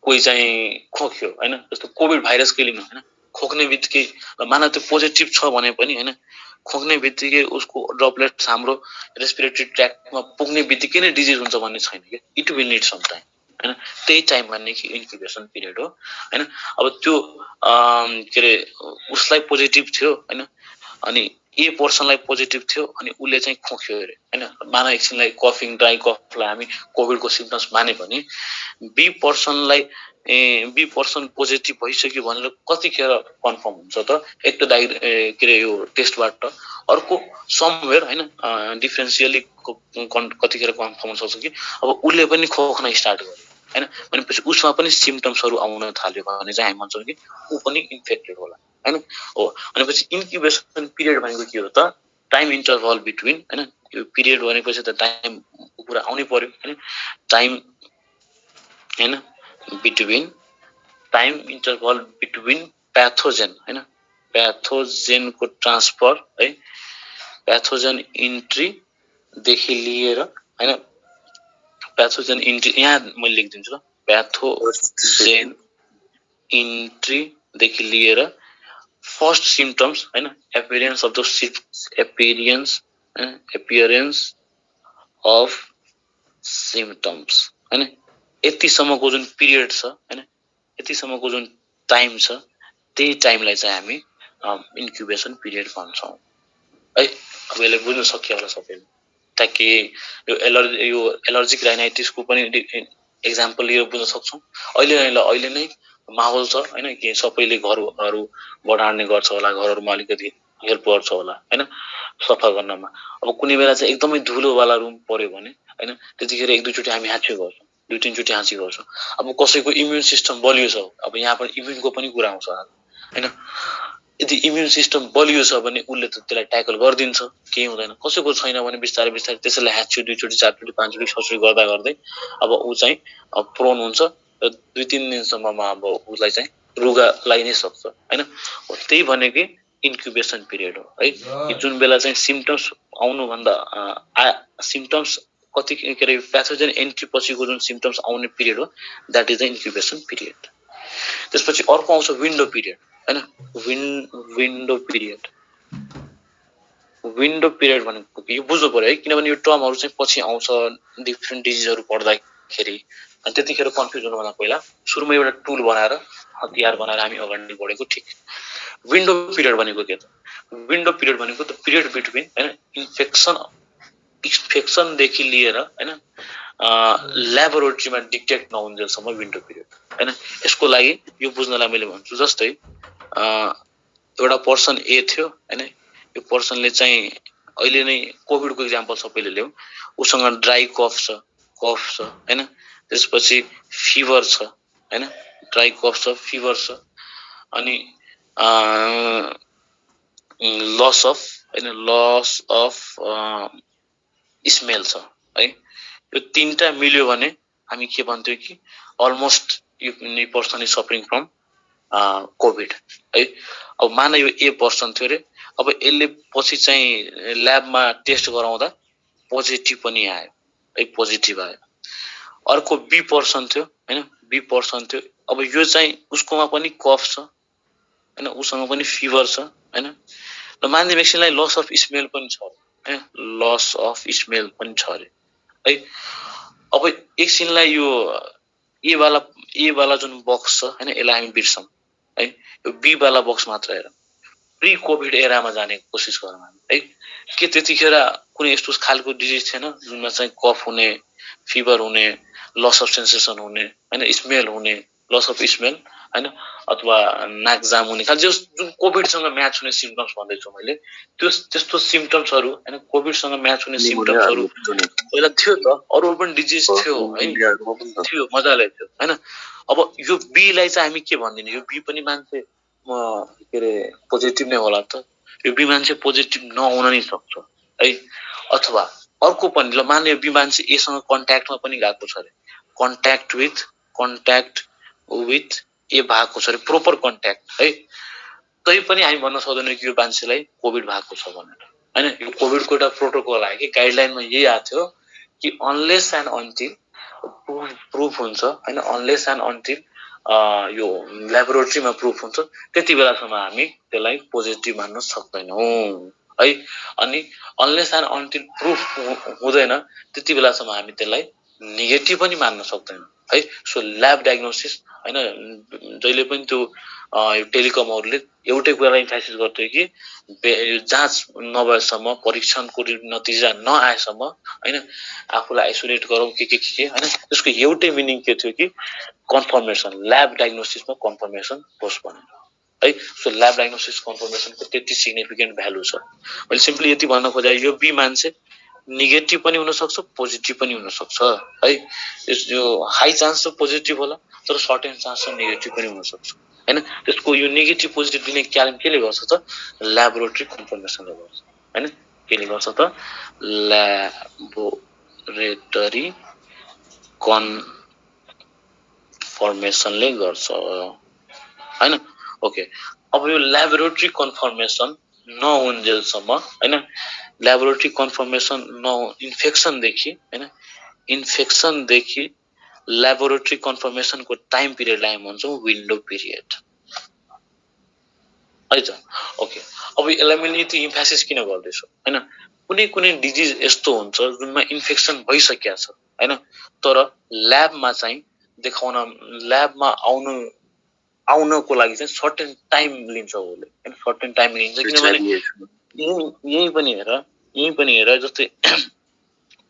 कोही चाहिँ खोक्यो हैन, जस्तो कोभिड भाइरसकै लिउँ हैन। खोक्ने बित्तिकै मानव त्यो पोजिटिभ छ भने पनि हैन, खोक्ने बित्तिकै उसको ड्रपलेट्स हाम्रो रेस्पिरेटरी ट्र्याक्टमा पुग्ने बित्तिकै नै डिजिज हुन्छ भन्ने छैन के। It will need some time हैन। त्यही टाइम भन्ने कि इन्क्युबेसन पिरियड हो हैन। अब त्यो के रे उसलाई पोजिटिभ थियो हैन, अनि ए पर्सनलाई पोजिटिभ थियो अनि उले चाहिँ खोक्यो अरे हैन। मानव एकछिनलाई कफिङ ड्राई कफलाई हामी कोभिडको सिम्पटम्स माने पनि बी पर्सन पोजिटिभ भइसक्यो भनेर कतिखेर कन्फर्म हुन्छ त? एक त के रे यो टेस्टबाट, अर्को समवेयर हैन डिफरेन्शियली कतिखेर कन्फर्म हुन सक्छ कि अब उले पनि खोक्न स्टार्ट गर्यो हैन, भनेपछि उसमा पनि सिम्पटम्सहरु आउन थाल्यो भने चाहिँ हामी भन्छौं कि ऊ पनि इन्फेक्टेड होला हैन। हो भनेपछि इन्क्युबेसन पिरियड भनेको के हो त? टाइम इन्टरभल बिट्विन हैन। यो पिरियड भनेपछि त टाइम कुरा आउनै पर्यो हैन। टाइम हैन बिट्विन, टाइम इन्टरभल बिट्विन प्याथोजेन हैन, प्याथोजेनको ट्रान्सफर है, प्याथोजेन इन्ट्री देखि लिएर हैन, प्याथोजेन इन्ट्री यहाँ मैले लेखिदिन्छु ल, प्याथोजेन इन्ट्री देखि लिएर फर्स्ट सिम्पटम्स हैन, appearance of the appearance of symptoms हैन, यतिसम्मको जुन पिरियड छ हैन, यतिसम्मको जुन टाइम छ, त्यही टाइमलाई चाहिँ हामी इन्क्युबेसन पिरियड भन्छौं है। अब यसले बुझ्न सकियो होला सबैले ताकि यो एलर्जिक राइनाइटिसको पनि एक्जाम्पल लिएर बुझ्न सक्छौं। अहिले नै माहौल छ हैन कि सबैले घरहरु बढार्ने गर्छ होला, घरहरुमा अलिकति हेल्प गर्छ होला हैन सफा गर्नमा। अब कुनै बेला चाहिँ एकदमै धुलोवाला रुम पर्यो भने हैन, त्यतिखेर एक दुई चोटी हामी हाँच्यो गर्छौं, दुई तीन चोटी हाँची गर्छौं। अब कसैको इम्युन सिस्टम बलियो छ, अब यहाँ पनि इम्युनको पनि कुरा आउँछ हैन। यदि इम्युन सिस्टम बलियो छ भने उले त त्यसलाई ट्याकल गर्दिन्छ, केही हुँदैन। कसैको छैन भने बिस्तारै बिस्तारै त्यसैलाई ह्याच्यो दुई चोटी चार चोटी पाँच चोटी छ चोटी गर्दा गर्दै अब ऊ चाहिँ प्रोन हुन्छ र दुई तीन दिनसम्ममा अब उसलाई चाहिँ रुगा लागि नै सक्छ हैन। त्यही भनेकै इन्क्युबेसन पिरियड हो है। जुन बेला चाहिँ सिम्पटम्स आउनु भन्दा सिम्पटम्स कति के रे प्याथोजेन एन्ट्री पछिको जुन सिम्पटम्स आउने पिरियड हो, that is the incubation period. त्यसपछि अर्को आउँछ विन्डो पिरियड हैन। विन्डो पिरियड, विन्डो पिरियड भनेको यो बुझ्नु पर्यो है, किनभने यो टर्महरु चाहिँ पछि आउँछ डिफ्रेन्ट डिजिजहरु पढ्दाखेरि, अनि त्यतिखेर कन्फ्युज हुनुभन्दा पहिला सुरुमा एउटा टुल बनाएर हतियार बनाएर हामी अगाडि बढेको ठिक। विन्डो पिरियड भनेको के त? विन्डो पिरियड भनेको त पिरियड बिट्विन हैन इन्फेक्सन देखि लिएर हैन ल्याबोरेटरीमा डिटेक्ट नहुन्जेलसम्म विन्डो पिरियड हैन। यसको लागि यो बुझ्नलाई मैले भन्छु, जस्तै एउटा पर्सन ए थियो हैन, यो पर्सनले चाहिँ अहिले नै कोभिडको एक्जाम्पल सबैले ल्याऊ, उसँग ड्राई कफ छ हैन, त्यसपछि फिभर छ हैन, ड्राई कफ छ, फिभर छ, अनि लस अफ स्मेल छ है। यो तीनटा मिल्यो भने हामी के भन्थ्यौ कि अलमोस्ट यो person is suffering from covid है। अब मान यो ए पर्सन थियो रे, अब यसले पछि चाहिँ ल्याबमा टेस्ट गराउँदा पोजिटिभ पनि आयो है, पोजिटिभ आयो। अर्को बी पर्सन थियो हैन, बी पर्सन थियो, अब यो चाहिँ उसकोमा पनि कफ छ हैन, उसँग पनि फिभर छ हैन, र मान्छे भ्याक्सिनलाई लस अफ स्मेल पनि छ हैन, लस अफ स्मेल पनि छ रे है। अब एकछिनलाई यो ए वाला जुन बक्स छ हैन, यसलाई हामी बिर्सौँ है, यो बी वाला बक्स मात्र हेरौँ। प्री कोभिड एरामा जाने कोसिस गरौँ हामी है। के त्यतिखेर कुनै यस्तो खालको डिजिज थिएन जुनमा चाहिँ कफ हुने, फिभर हुने, लस अफ सेन्सेसन हुने हैन, स्मेल हुने, लस अफ स्मेल हैन, अथवा नाक जाम हुने, खालि जुन कोभिडसँग म्याच हुने सिम्पटम्स भन्दैछु मैले, त्यो त्यस्तो सिम्पटम्सहरू हैन, कोभिडसँग म्याच हुने सिम्पटम्सहरू पहिला थियो त, अरू पनि डिजिज थियो है, थियो मजाले थियो हैन। अब यो बी लाई चाहिँ हामी के भन्दिने, यो बी पनि मान्छे के अरे पोजिटिभ नै होला त, यो बी मान्छे पोजिटिभ नहुन नै सक्छ है। अथवा अर्को पनि ल मान्यो बी मान्छे एसँग कन्ट्याक्टमा पनि गएको छ अरे, कन्ट्याक्ट विथ ए भएको छ अरे, प्रोपर कन्ट्याक्ट है, तै पनि हामी भन्न सक्दैनौँ कि यो मान्छेलाई कोभिड भएको छ भनेर हैन। यो कोभिडको एउटा प्रोटोकल आयो कि गाइडलाइनमा यही आएको थियो कि अनलेस एन्ड अन्टिल प्रुफ हुन्छ हैन, अनलेस एन्ड अन्टिल यो ल्याबोरेटरीमा प्रुफ हुन्छ त्यति बेलासम्म हामी त्यसलाई पोजिटिभ मान्न सक्दैनौँ है। अनि अनलेस एन्ड अन्टिल प्रुफ हुँदैन त्यति बेलासम्म हामी त्यसलाई नेगेटिभ पनि मान्न सक्दैनौँ है। सो ल्याब डायग्नोसिस हैन, जहिले पनि त्यो यो टेलिकमहरूले एउटै कुरालाई इम्फासिस गर्थ्यो कि जाँच नभएसम्म, परीक्षणको नतिजा नआएसम्म हैन, आफूलाई आइसोलेट गरौँ के हैन। त्यसको एउटै मिनिङ के थियो कि कन्फर्मेसन, ल्याब डायग्नोसिसमा कन्फर्मेसन होस् भनेर है। सो ल्याब डायग्नोसिस कन्फर्मेसनको त्यति सिग्निफिकेन्ट भ्यालु छ। मैले सिम्पली यति भन्न खोजेँ, यो बी मान्छे नेगेटिभ पनि हुन सक्छ, पोजिटिभ पनि हुन सक्छ है। यो हाई चान्स छ पोजिटिभ होला, तर सर्टेन चान्स छ नेगेटिभ पनि हुन सक्छ हैन। त्यसको यो नेगेटिभ पोजिटिभ दिने केले गर्छ त, ल्याबोरेटरी कन्फर्मेसनले गर्छ हैन। केले गर्छ त, ल्याबोरेटरी कन्फर्मेसनले गर्छ हैन। ओके, अब यो ल्याबोरेटरी कन्फर्मेसन नहुन्जेलसम्म हैन, ल्याबोरेटरी कन्फर्मेसन इन्फेक्सनदेखि हैन, इन्फेक्सनदेखि ल्याबोरेटरी कन्फर्मेसनको टाइम पिरियडलाई हामी भन्छौँ विन्डो पिरियड है त। ओके, अब यसलाई मैले यति इम्फासिस किन गर्दैछु हैन, कुनै कुनै डिजिज यस्तो हुन्छ जुनमा इन्फेक्सन भइसकेको छ हैन, तर ल्याबमा चाहिँ देखाउन, ल्याबमा आउनको लागि चाहिँ सर्टेन टाइम लिन्छ उसले हैन, सर्टेन टाइम लिन्छ। किनभने यही पनि हेर जस्तै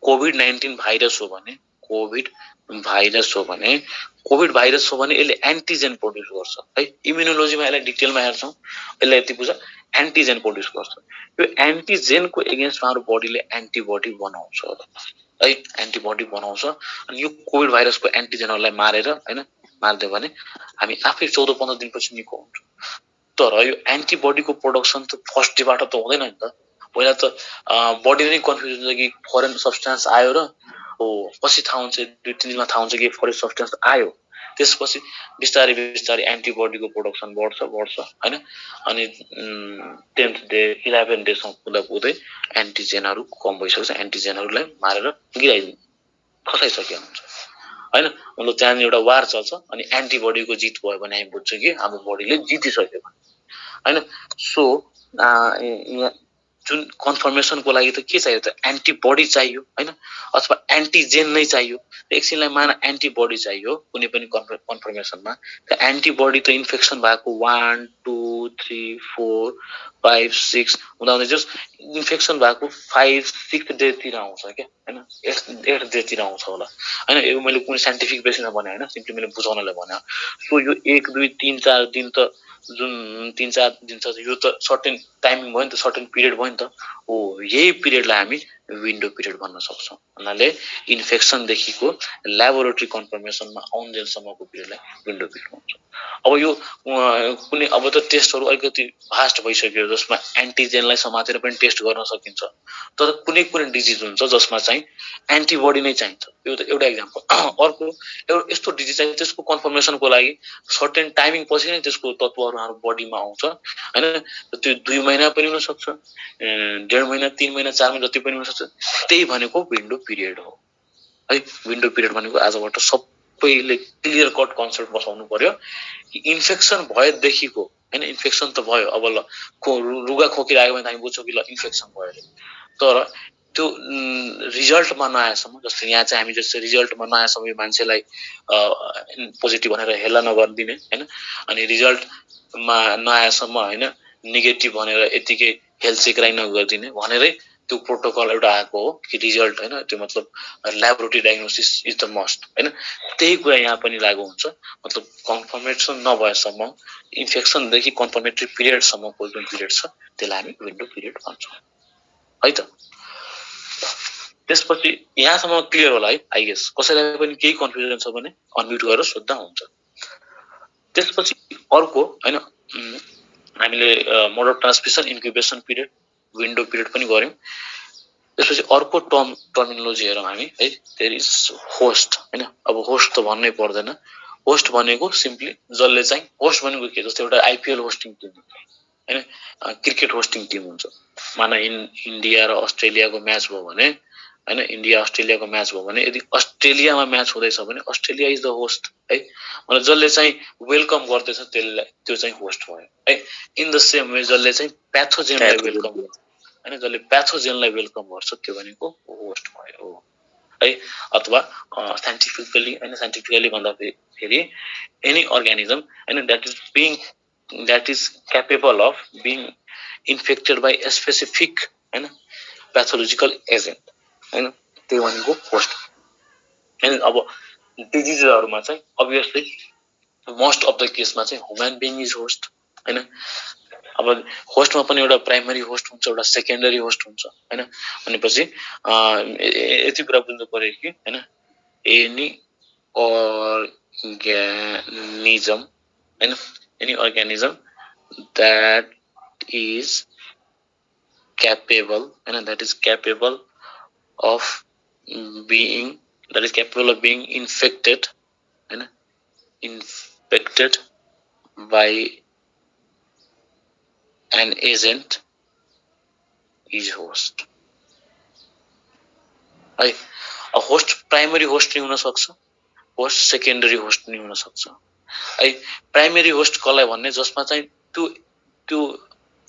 कोभिड-19 भाइरस हो भने, कोभिड भाइरस हो भने यसले एन्टिजेन प्रोड्युस गर्छ है। इम्युनोलोजीमा यसलाई डिटेलमा हेर्छौँ, यसलाई यति बुझ, एन्टिजेन प्रोड्युस गर्छ। यो एन्टिजेनको एगेन्स्टमा हाम्रो बडीले एन्टिबडी बनाउँछ है, एन्टिबडी बनाउँछ। अनि यो कोभिड भाइरसको एन्टिजेनहरूलाई मारेर हैन, मारिदियो भने हामी आफै 14-15 दिनपछि निको हुन्छौँ। तर यो एन्टिबडीको प्रोडक्सन त फर्स्ट डेबाट त हुँदैन नि त। पहिला त बडी नै कन्फ्युज हुन्छ कि फरेन सब्सटेन्स आयो र हो, पछि थाहा हुन्छ 2-3 दिनमा थाहा हुन्छ कि फरेन सब्सटेन्स आयो, त्यसपछि बिस्तारै बिस्तारै एन्टिबडीको प्रोडक्सन बढ्छ हैन। अनि 10th डे 11 डेसम्म पुग्दै एन्टिजेनहरू कम भइसक्छ, एन्टिजेनहरूलाई मारेर गिराइदिन्छ, खसाइसक्यो हुन्छ हैन। मतलब त्यहाँ एउटा वार चल्छ अनि एन्टिबडीको जित भयो भने हामी बुझ्छौँ कि हाम्रो बडीले जितिसक्यो हैन। सो जुन कन्फर्मेसनको लागि त के चाहियो त, एन्टिबडी चाहियो हैन, अथवा एन्टिजेन नै चाहियो। एकछिनलाई मान एन्टिबडी चाहियो कुनै पनि कन्फर्मेसनमा, त एन्टिबडी त इन्फेक्सन भएको 1 2 3 4 5 6 हुँदा हुँदै जस्ट इन्फेक्सन भएको 5-6 डेतिर आउँछ क्या हैन, 8 डेतिर आउँछ होला हैन। यो मैले कुनै साइन्टिफिक बेसिसमा भने हैन, सिम्पली मैले बुझाउनलाई भने। सो यो 1 2 3 4 दिन त, जुन 3-4 दिन छ यो त सर्टेन टाइमिङ भयो नि त, सर्टेन पिरियड भयो नि त। हो, यही पिरियडलाई हामी विन्डो पिरियड भन्न सक्छौँ। भन्नाले इन्फेक्सनदेखिको ल्याबोरेटरी कन्फर्मेसनमा आउन्जेलसम्मको पिरियडलाई विन्डो पिरियड भन्छ। अब यो कुनै अब त टेस्टहरू अलिकति भास्ट भइसक्यो जसमा एन्टिजेनलाई समातेर पनि टेस्ट गर्न सकिन्छ, तर कुनै कुनै डिजिज हुन्छ जसमा चाहिँ एन्टिबडी नै चाहिन्छ। यो त एउटा इक्जाम्पल। अर्को यस्तो डिजिज चाहिँ त्यसको कन्फर्मेसनको लागि सर्टेन टाइमिङ पछि नै त्यसको तत्त्वहरू हाम्रो बडीमा आउँछ हैन। त्यो 2 महिना पनि हुन सक्छ, 1.5 महिना, 3 महिना, 4 महिना जति पनि हुन सक्छ। त्यही भनेको विन्डो पिरियड हो है। विन्डो पिरियड भनेको आजबाट सबैले क्लियर कट कन्सेप्ट बसाउनु पर्यो कि इन्फेक्सन भएदेखिको हैन, इन्फेक्सन त भयो, अब ल रुगा खोकी लाग्यो भने हामी बुझ्छौँ कि ल इन्फेक्सन भयो अरे, तर त्यो रिजल्टमा नआएसम्म, जस्तो यहाँ चाहिँ हामी जस्तो रिजल्टमा नआएसम्म यो मान्छेलाई पोजिटिभ भनेर हेला नगरिदिने हैन, अनि रिजल्टमा नआएसम्म हैन नेगेटिभ भनेर यतिकै हेल्थ चेकराइ नगरिदिने भनेरै त्यो प्रोटोकल एउटा आएको हो कि रिजल्ट हैन, त्यो मतलब laboratory diagnosis is the must हैन। त्यही कुरा यहाँ पनि लागू हुन्छ। मतलब कन्फर्मेसन नभएसम्म, इन्फेक्सनदेखि कन्फर्मेटरी पिरियडसम्मको जुन पिरियड छ त्यसलाई हामी विन्डो पिरियड भन्छौँ है त। त्यसपछि यहाँसम्म क्लियर होला है आई गेस। कसैलाई पनि केही कन्फ्युजन छ भने अनम्युट गरेर सोध्दा हुन्छ। त्यसपछि अर्को हैन हामीले mode of transmission, incubation period, window period पनि गर्यौं। त्यसपछि अर्को टर्मिनोलोजी हेरौँ हामी है। देयर इज होस्ट हैन। अब होस्ट त भन्नै पर्दैन। होस्ट भनेको सिम्पली जसले चाहिँ, होस्ट भनेको के, जस्तो एउटा आइपिएल होस्टिङ टिम हैन, क्रिकेट होस्टिङ टिम हुन्छ। माना इन्डिया र अस्ट्रेलियाको म्याच भयो भने हैन, इन्डिया अस्ट्रेलियाको म्याच भयो भने यदि अस्ट्रेलियामा म्याच हुँदैछ भने अस्ट्रेलिया इज द होस्ट है। मतलब जसले चाहिँ वेलकम गर्दैछ त्यसलाई, त्यो चाहिँ होस्ट भयो है। इन द सेम वे जसले चाहिँ प्याथोजेनलाई वेलकम गर्छ हैन, जसले प्याथोजेनलाई वेलकम गर्छ त्यो भनेको होस्ट भयो है। अथवा साइन्टिफिकली भन्दाखेरि एनी अर्गानिजम हैन that is capable of being infected by a specific हैन pathological agent हैन, त्यो भनेको होस्ट हैन। अब डिजिजहरुमा चाहिँ अभियसली मोस्ट अफ द केसमा चाहिँ ह्युमन बिइङ इज होस्ट हैन। अब होस्टमा पनि एउटा प्राइमरी होस्ट हुन्छ, एउटा सेकेन्डरी होस्ट हुन्छ हैन। भनेपछि यति कुरा बुझ्नु पर्यो कि हैन, एनी organism हैन, any organism that is capable of being infected हैन, infected by an agent is host है। होस्ट प्राइमरी होस्ट नि हुन सक्छ, होस्ट सेकेन्डरी होस्ट नि हुन सक्छ है। प्राइमरी होस्ट कसलाई भन्ने, जसमा चाहिँ त्यो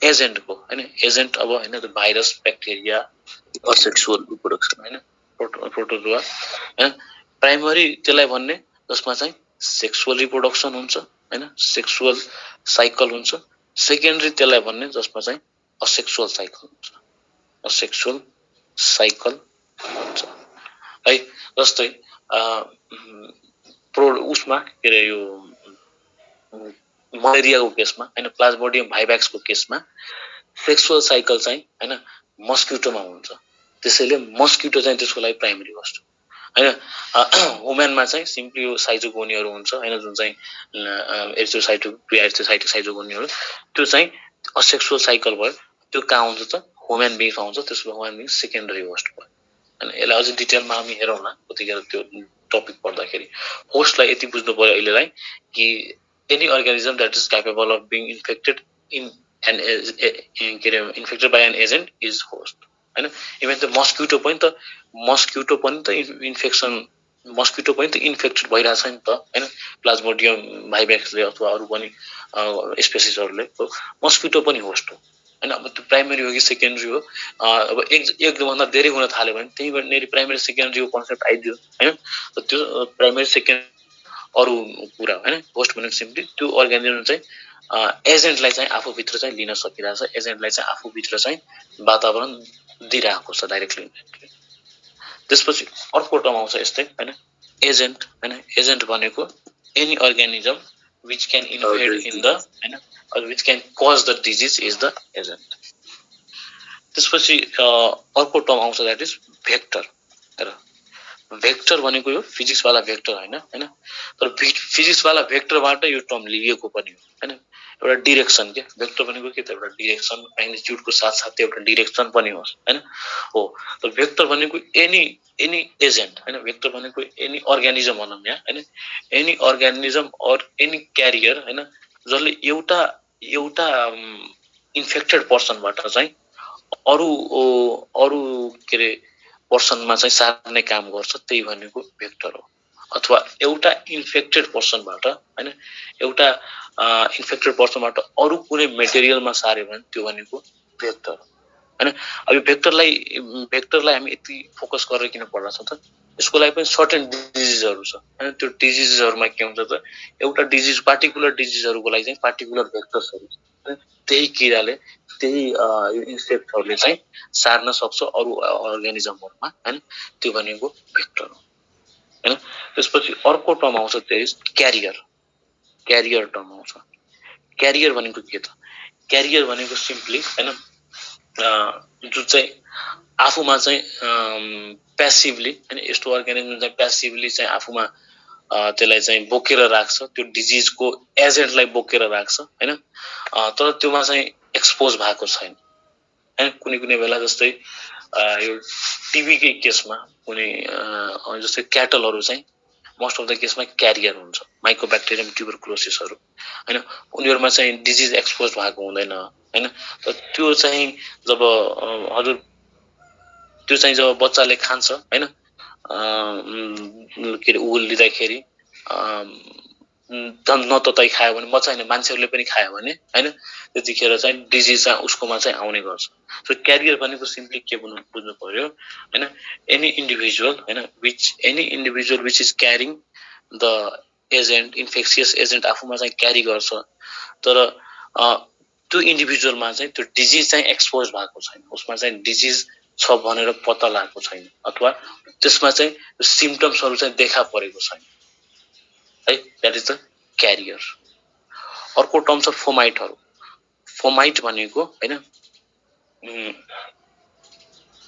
एजेन्टको हैन, एजेन्ट अब हैन त भाइरस, ब्याक्टेरिया, असेक्सुअल रिप्रोडक्सन हैन, प्रोटोजोआ हैन। प्राइमरी त्यसलाई भन्ने जसमा चाहिँ सेक्सुअल रिप्रोडक्सन हुन्छ हैन, सेक्सुअल साइकल हुन्छ। सेकेन्डरी त्यसलाई भन्ने जसमा चाहिँ असेक्सुअल साइकल हुन्छ, असेक्सुअल साइकल हुन्छ है। जस्तै उसमा के अरे यो मलेरियाको केसमा हैन, प्लाज्मोडियम भाइभ्याक्सको केसमा सेक्सुअल साइकल चाहिँ हैन मस्किटोमा हुन्छ, त्यसैले मस्किटो चाहिँ त्यसको लागि प्राइमरी होस्ट हैन। ह्युमनमा चाहिँ सिम्पली यो साइटोगोनीहरु हुन्छ हैन, जुन चाहिँ साइटोगोनीहरु, त्यो चाहिँ असेक्सुअल साइकल भयो। त्यो कहाँ हुन्छ त, ह्युमन बिइङमा हुन्छ, त्यसको ह्युमन बिइङ सेकेन्डरी होस्ट भयो हैन। यसलाई अझै डिटेलमा हामी हेरौँला उतिखेर त्यो टपिक पढ्दाखेरि। होस्टलाई यति बुझ्नु पर्यो अहिलेलाई कि any organism that is capable of being infected infected by an agent is host हैन। इभन त मस्किटो पनि त इन्फेक्सन, मस्किटो पनि त इन्फेक्टेड भइरहेछ नि त हैन, प्लाज्मोडियम भाइभ्याक्सले अथवा अरु पनि स्पेसिसहरुले। मस्किटो पनि होस्ट हो हैन। अब त्यो प्राइमरी हो कि सेकेन्डरी हो, अब एक भन्दा धेरै हुन थाल्यो भने त्यहीँबाट प्राइमरी सेकेन्डरीको कन्सेप्ट आइदियो हैन। त्यो प्राइमरी सेकेन्ड अरु कुरा हैन। होस्ट भनेको सिम्पली त्यो अर्गानिजम चाहिँ एजेन्टलाई चाहिँ आफूभित्र चाहिँ लिन सकिरहेछ, एजेन्टलाई चाहिँ आफूभित्र चाहिँ वातावरण दिइरहेको छ डाइरेक्टली। त्यसपछि अर्को टर्म आउँछ यस्तै हैन, एजेन्ट हैन। एजेन्ट भनेको any organism which can invade in the हैन, or which can cause the disease is the agent त्यसपछि अर्को टर्म आउँछ द्याट इज भेक्टर। हेर भेक्टर भनेको यो फिजिक्सवाला भेक्टर होइन होइन, तर फिजिक्सवाला भेक्टरबाट यो टर्म लिएको पनि हो होइन। एउटा डिरेक्सन के भेक्टर भनेको के त एउटा डिरेक्सन, म्याग्निट्युडको साथसाथै एउटा डिरेक्सन पनि होस् होइन हो। तर भेक्टर भनेको एनी एजेन्ट होइन, भेक्टर भनेको एनी अर्ग्यानिजम भनौँ यहाँ होइन, any organism or any carrier होइन, जसले एउटा एउटा इन्फेक्टेड पर्सनबाट चाहिँ अरू अरू के अरे पर्सनमा चाहिँ सार्ने काम गर्छ, त्यही भनेको भेक्टर हो। अथवा एउटा इन्फेक्टेड पर्सनबाट होइन, एउटा इन्फेक्टेड पर्सनबाट अरू कुनै मेटेरियलमा सार्यो भने त्यो भनेको भेक्टर हो होइन। अब यो भेक्टरलाई हामी यति फोकस गरेर किन पढ्न छ त, यसको लागि पनि सर्टेन डिजिजहरू छ होइन। त्यो डिजिजहरूमा के हुन्छ त, एउटा डिजिज पार्टिकुलर डिजिजहरूको लागि चाहिँ पार्टिकुलर भेक्टर्सहरू छ, त्यही किराले त्यही इन्सेक्टहरूले चाहिँ सार्न सक्छ अरू अर्ग्यानिजमहरूमा होइन, त्यो भनेको भेक्टर हो होइन। त्यसपछि अर्को टर्म आउँछ त्यो इज क्यारियर। क्यारियर टर्म आउँछ। क्यारियर भनेको के त, क्यारियर भनेको सिम्पली होइन जुन चाहिँ आफूमा चाहिँ प्यासिभली होइन, यस्तो अर्ग्यानिजम चाहिँ प्यासिभली चाहिँ आफूमा त्यसलाई चाहिँ बोकेर राख्छ, त्यो डिजिजको एजेन्टलाई बोकेर राख्छ होइन, तर त्योमा चाहिँ एक्सपोज भएको छैन होइन। कुनै कुनै बेला जस्तै यो टिबीकै केसमा कुनै जस्तै क्याटलहरू चाहिँ मोस्ट अफ द केसमा क्यारियर हुन्छ, माइकोब्याक्टेरियम ट्युबरकुलोसिसहरू होइन, उनीहरूमा चाहिँ डिजिज एक्सपोज भएको हुँदैन होइन। तर त्यो चाहिँ जब हजुर त्यो चाहिँ जब बच्चाले खान्छ होइन, के अरे उल लिँदाखेरि नतताई खायो भने बच्चा होइन मान्छेहरूले पनि खायो भने होइन, त्यतिखेर चाहिँ डिजिज चाहिँ उसकोमा चाहिँ आउने गर्छ। सो क्यारियर भनेको सिम्पली के बुझ्नु पर्यो होइन, एनी इन्डिभिजुअल होइन any individual which is carrying the agent, infectious agent आफूमा चाहिँ क्यारी गर्छ, तर त्यो इन्डिभिजुअलमा चाहिँ त्यो डिजिज चाहिँ एक्सपोज भएको छैन, उसमा चाहिँ डिजिज छ भनेर पत्ता लागेको छैन, अथवा त्यसमा चाहिँ सिम्पटम्सहरू चाहिँ देखा परेको छैन है, द्याट इज द क्यारियर। अर्को टर्म छ फोमाइटहरू। फोमाइट भनेको होइन,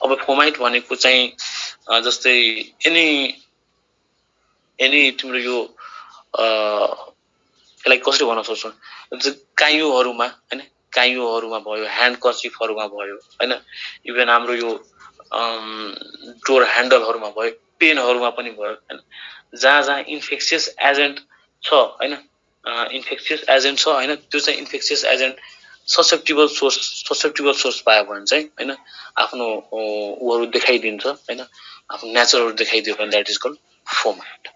अब फोमाइट भनेको चाहिँ जस्तै एनी तिम्रो यो यसलाई कसरी भन्न सक्छौँ, काइयोहरूमा होइन, काइयोहरूमा भयो, ह्यान्ड कर्चिफहरूमा भयो होइन, इभन हाम्रो यो डोर ह्यान्डलहरूमा भयो, पेनहरूमा पनि भयो होइन, जहाँ जहाँ इन्फेक्सियस एजेन्ट छ होइन, इन्फेक्सियस एजेन्ट छ होइन, त्यो चाहिँ इन्फेक्सियस एजेन्ट ससेप्टिबल सोर्स पायो भने चाहिँ होइन आफ्नो उहरू देखाइदिन्छ होइन, आफ्नो नेचरहरू देखाइदियो भने द्याट इज कल्ड फोमाइट है।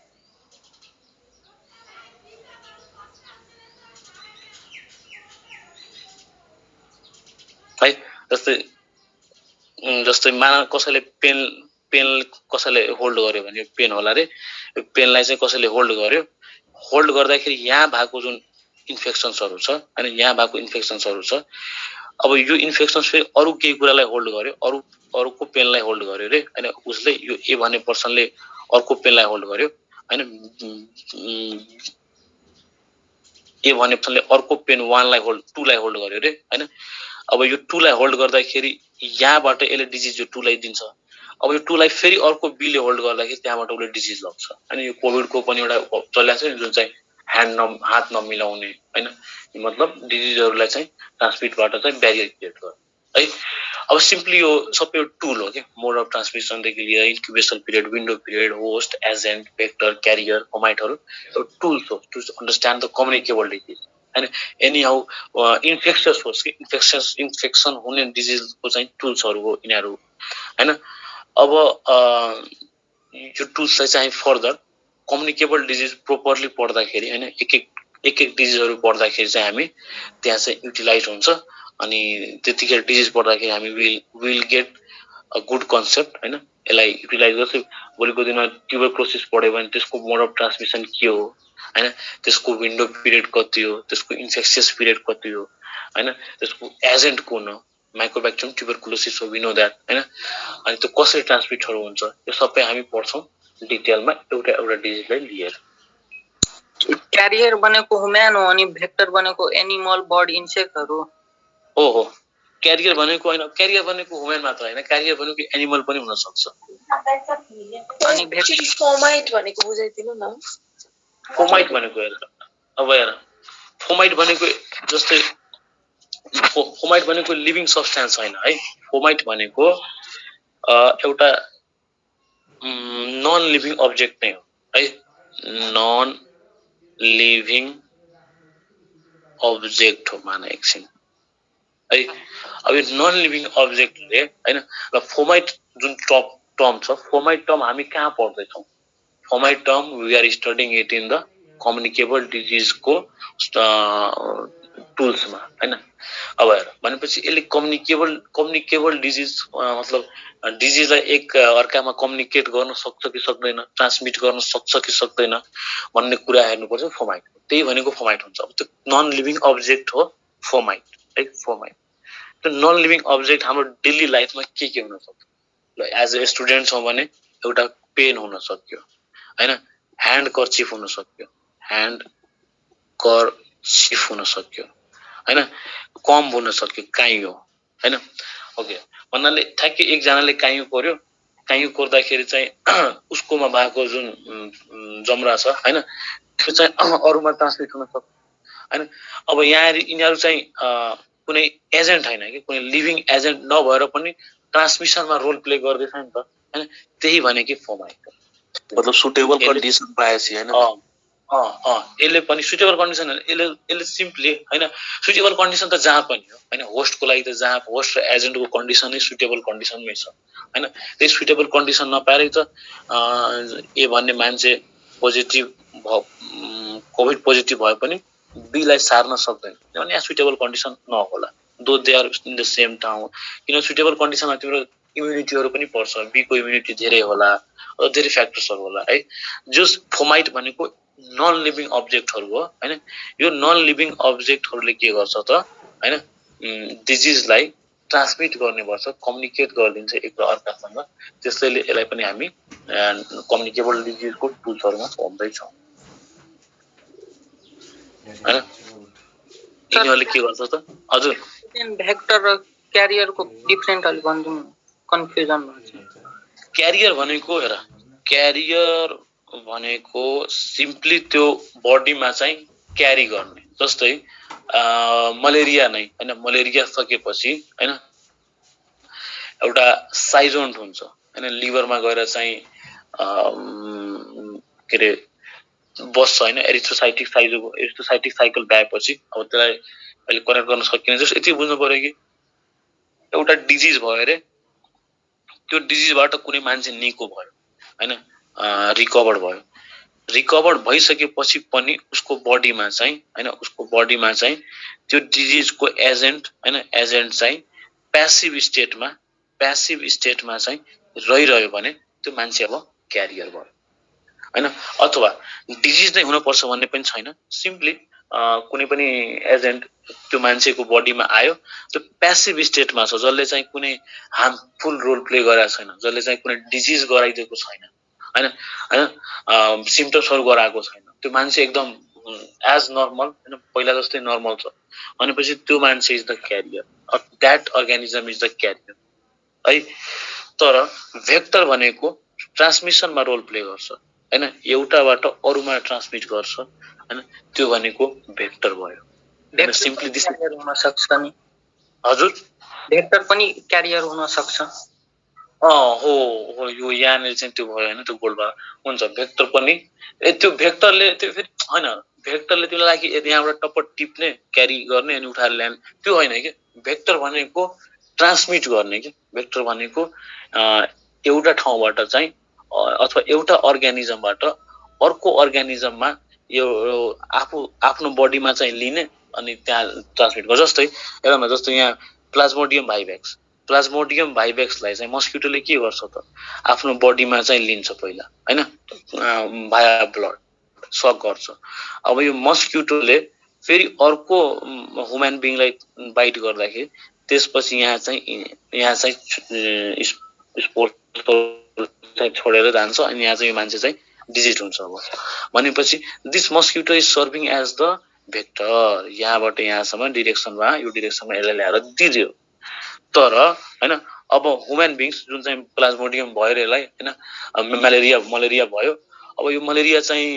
जस्तै माना कसैले पेन कसैले होल्ड गर्यो भने पेन होला रे, पेनलाई चाहिँ कसैले होल्ड गर्यो, होल्ड गर्दाखेरि यहाँ भएको जुन इन्फेक्सन्सहरू छ होइन, यहाँ भएको इन्फेक्सन्सहरू छ, अब यो इन्फेक्सन्स फेरि अरू केही कुरालाई होल्ड गर्यो, अरूको पेनलाई होल्ड गर्यो रे होइन, उसले यो ए भन्ने पर्सनले अर्को पेनलाई होल्ड गर्यो होइन, ए भन्ने पर्सनले अर्को पेन 2लाई होल्ड गर्यो रे होइन। अब यो 2लाई होल्ड गर्दाखेरि यहाँबाट यसले डिजिज यो 2लाई दिन्छ, अब यो 2लाई फेरि अर्को बीले होल्ड गर्दाखेरि त्यहाँबाट उसले डिजिज लग्छ होइन। यो कोभिडको पनि एउटा चलिरहेको छ नि, जुन चाहिँ हात नमिलाउने होइन, मतलब डिजिजहरूलाई चाहिँ ट्रान्समिटबाट चाहिँ ब्यारियर क्रिएट गर्छ है। अब सिम्पली यो सबै टुल हो कि, मोड अफ ट्रान्समिसनदेखि लिएर incubation period, window period, host, agent, vector, carrier, फोमाइटहरू टुल्स हो to understand the communicable disease होइन। एनी हाउ इन्फेक्सियस होस् कि इन्फेक्सन हुने डिजिजको चाहिँ टुल्सहरू हो यिनीहरू होइन। अब यो टुल्सलाई चाहिँ फर्दर कम्युनिकेबल डिजिज प्रोपरली पढ्दाखेरि होइन, एक डिजिजहरू पढ्दाखेरि चाहिँ हामी त्यहाँ चाहिँ युटिलाइज हुन्छ, अनि त्यतिखेर डिजिज पढ्दाखेरि हामी will get a good concept होइन। यसलाई युटिलाइज गर्छ, भोलिको दिनमा ट्युबरक्लोसिस पढ्यो भने त्यसको मोड अफ ट्रान्समिसन के हो होइन, त्यसको विन्डो पिरियड कति हो, त्यसको इन्फेक्सियस पिरियड कति हो होइन, त्यसको एजेन्ट कुन हो, माइकोब्याक्टेरियम ट्युबरकुलोसिस हो, वी नो द्याट होइन, अनि त्यो कसरी ट्रान्समिटहरू हुन्छ, यो सबै हामी पढ्छौँ डिटेलमा एउटा डिजिजलाई लिएर। क्यारियर बनेको ह्युमन हो अनि भेक्टर बनेको एनिमल, बर्ड, इन्सेक्टहरू हो क्यारियर भनेको होइन, क्यारियर भनेको ह्युमन मात्र होइन, क्यारियर भनेको एनिमल पनि हुन सक्छ। अनि फोमाइट भनेको बुझाइदिनु न। फोमाइट भनेको हेर, अब हेर, फोमाइट भनेको जस्तै फोमाइट भनेको लिभिङ सब्सटेन्स होइन है। फोमाइट भनेको एउटा नन लिभिङ अब्जेक्ट नै हो है, नन लिभिङ अब्जेक्ट हो मान एकछिन है। अब यो नन लिभिङ अब्जेक्टले होइन, र फोमाइट जुन टर्म छ, फोमाइट टर्म हामी कहाँ पढ्दैछौँ? Fomite term we are studying it in the communicable डिजिजको टुल्समा होइन। अब हेर भनेपछि यसले कम्युनिकेबल डिजिज मतलब डिजिजलाई एक अर्कामा कम्युनिकेट गर्न सक्छ कि सक्दैन, ट्रान्समिट गर्न सक्छ कि सक्दैन भन्ने कुरा हेर्नुपर्छ फोमाइट। त्यही भनेको फोमाइट हुन्छ। अब त्यो नन लिभिङ अब्जेक्ट हो फोमाइट है, फोमाइट। त्यो नन लिभिङ अब्जेक्ट हाम्रो डेली लाइफमा के हुन सक्छ? ल एज ए स्टुडेन्ट छौँ भने एउटा पेन हुन सक्यो होइन, ह्यान्ड कर्चिफ हुन सक्यो, ह्यान्ड कर्चिफ हुन सक्यो होइन, कम्ब हुन सक्यो, काइयो होइन। ओके, भन्नाले ठ्याक्कै एकजनाले काइयो कोर्यो, काइयो कोर्दाखेरि चाहिँ उसकोमा भएको जुन जमरा छ होइन, त्यो चाहिँ अरूमा ट्रान्समिट हुन सक्छ होइन। अब यहाँ यिनीहरू चाहिँ कुनै एजेन्ट होइन कि, कुनै लिभिङ एजेन्ट नभएर पनि ट्रान्समिसनमा रोल प्ले गर्दैछ नि त होइन। त्यही भने कि फोमाइट मतलब सुटेबल कन्डिसन पाएपछि हैन। यसले पनि सुटेबल कन्डिसन, यसले सिम्पली होइन, सुटेबल कन्डिसन त जहाँ पनि हो होइन, होस्टको लागि त जहाँ होस्ट र एजेन्टको कन्डिसन नै सुटेबल कन्डिसनमै छ होइन। त्यही सुटेबल कन्डिसन नपाएरै त ए भन्ने मान्छे पोजिटिभ कोभिड पोजिटिभ भए पनि बीलाई सार्न सक्दैन, किनभने यहाँ सुटेबल कन्डिसन नहोला, though they are in the same ठाउँ। किन सुटेबल कन्डिसनमा तिम्रो इम्युनिटीहरू पनि पर्छ, बीको इम्युनिटी धेरै होला, धेरै फ्याक्टर्सहरू होला है। जस फोमाइट भनेको नन लिभिङ अब्जेक्टहरू हो होइन। यो नन लिभिङ अब्जेक्टहरूले के गर्छ त होइन, डिजिजलाई ट्रान्समिट गर्ने गर्छ, कम्युनिकेट गरिदिन्छ एक अर्कासँग। त्यसैले यसलाई पनि हामी कम्युनिकेबल डिजिजको टुल्सहरूमा पाउँदैछौँ हैन। यिनीहरूले के गर्छ त? हजुर, भेक्टर र क्यारियरको डिफरेन्ट अलि भनिदिनु, कन्फ्युजन भन्छ। क्यारियर भनेको हेर, क्यारियर भनेको सिम्पली त्यो बडीमा चाहिँ क्यारी गर्ने, जस्तै मलेरिया नै होइन, मलेरिया सकेपछि होइन एउटा साइजोन्ट हुन्छ होइन, लिभरमा गएर चाहिँ के अरे बस्छ होइन, एरिथ्रोसाइटिक साइकल भएपछि अब त्यसलाई अहिले कनेक्ट गर्न सकिने। जस्तो यति बुझ्नु पर्यो कि एउटा डिजिज भयो अरे, त्यो डिजिजबाट कुनै मान्छे निको भयो होइन, रिकभर्ड भयो, रिकभर्ड भइसकेपछि पनि उसको बडीमा चाहिँ होइन, उसको बडीमा चाहिँ त्यो डिजिजको एजेन्ट होइन, एजेन्ट चाहिँ प्यासिभ स्टेटमा चाहिँ रहिरह्यो भने त्यो मान्छे अब क्यारियर भयो होइन। अथवा डिजिज नै हुनुपर्छ भन्ने पनि छैन, सिम्पली कुनै पनि एजेन्ट त्यो मान्छेको बडीमा आयो, त्यो प्यासिभ स्टेटमा छ, जसले चाहिँ कुनै हार्मफुल रोल प्ले गरेको छैन, जसले चाहिँ कुनै डिजिज गराइदिएको छैन होइन होइन, सिम्टम्सहरू गराएको छैन, त्यो मान्छे एकदम एज नर्मल होइन, पहिला जस्तै नर्मल छ भनेपछि त्यो मान्छे is the career, that organism is the career है। तर भेक्टर भनेको ट्रान्समिसनमा रोल प्ले गर्छ होइन, एउटाबाट अरूमा ट्रान्समिट गर्छ होइन, त्यो भनेको भेक्टर भयो। सिम्पली दिस हुन सक्छ नि। हजुर, भेक्टर पनि क्यारियर हुन सक्छ। हो यो यहाँनिर चाहिँ त्यो भयो होइन, त्यो गोल्डबार हुन्छ। भेक्टर पनि त्यो भेक्टरले त्यो फेरि होइन, भेक्टरले त्यसलाई लागि यहाँबाट टप्प टिप्ने, क्यारी गर्ने अनि उठाएर ल्याउने त्यो होइन कि। भेक्टर भनेको ट्रान्समिट गर्ने कि, भेक्टर भनेको एउटा ठाउँबाट चाहिँ अथवा एउटा अर्ग्यानिजमबाट अर्को अर्ग्यानिजममा यो आफ्नो बडीमा चाहिँ लिने अनि त्यहाँ ट्रान्समिट गर्छ। जस्तै हेरौँ न, जस्तो यहाँ प्लाज्मोडियम भाइभेक्सलाई चाहिँ मस्किटोले के गर्छ त, आफ्नो बडीमा चाहिँ लिन्छ पहिला होइन, भाया ब्लड सक गर्छ। अब यो मस्किटोले फेरि अर्को ह्युमन बिङलाई बाइट गर्दाखेरि त्यसपछि यहाँ चाहिँ स्पोर्ट छोडेर जान्छ अनि यहाँ चाहिँ यो मान्छे चाहिँ डिजिज हुन्छ। अब भनेपछि this mosquito is serving as the vector, यहाँबाट यहाँसम्म डिरेक्सनमा, यो डिरेक्सनमा यसलाई ल्याएर दिदियो तर हैन अब ह्युमन बिङ्स जुन चाहिँ प्लाज्मोडियम भएर यसलाई हैन मलेरिया भयो। अब यो मलेरिया चाहिँ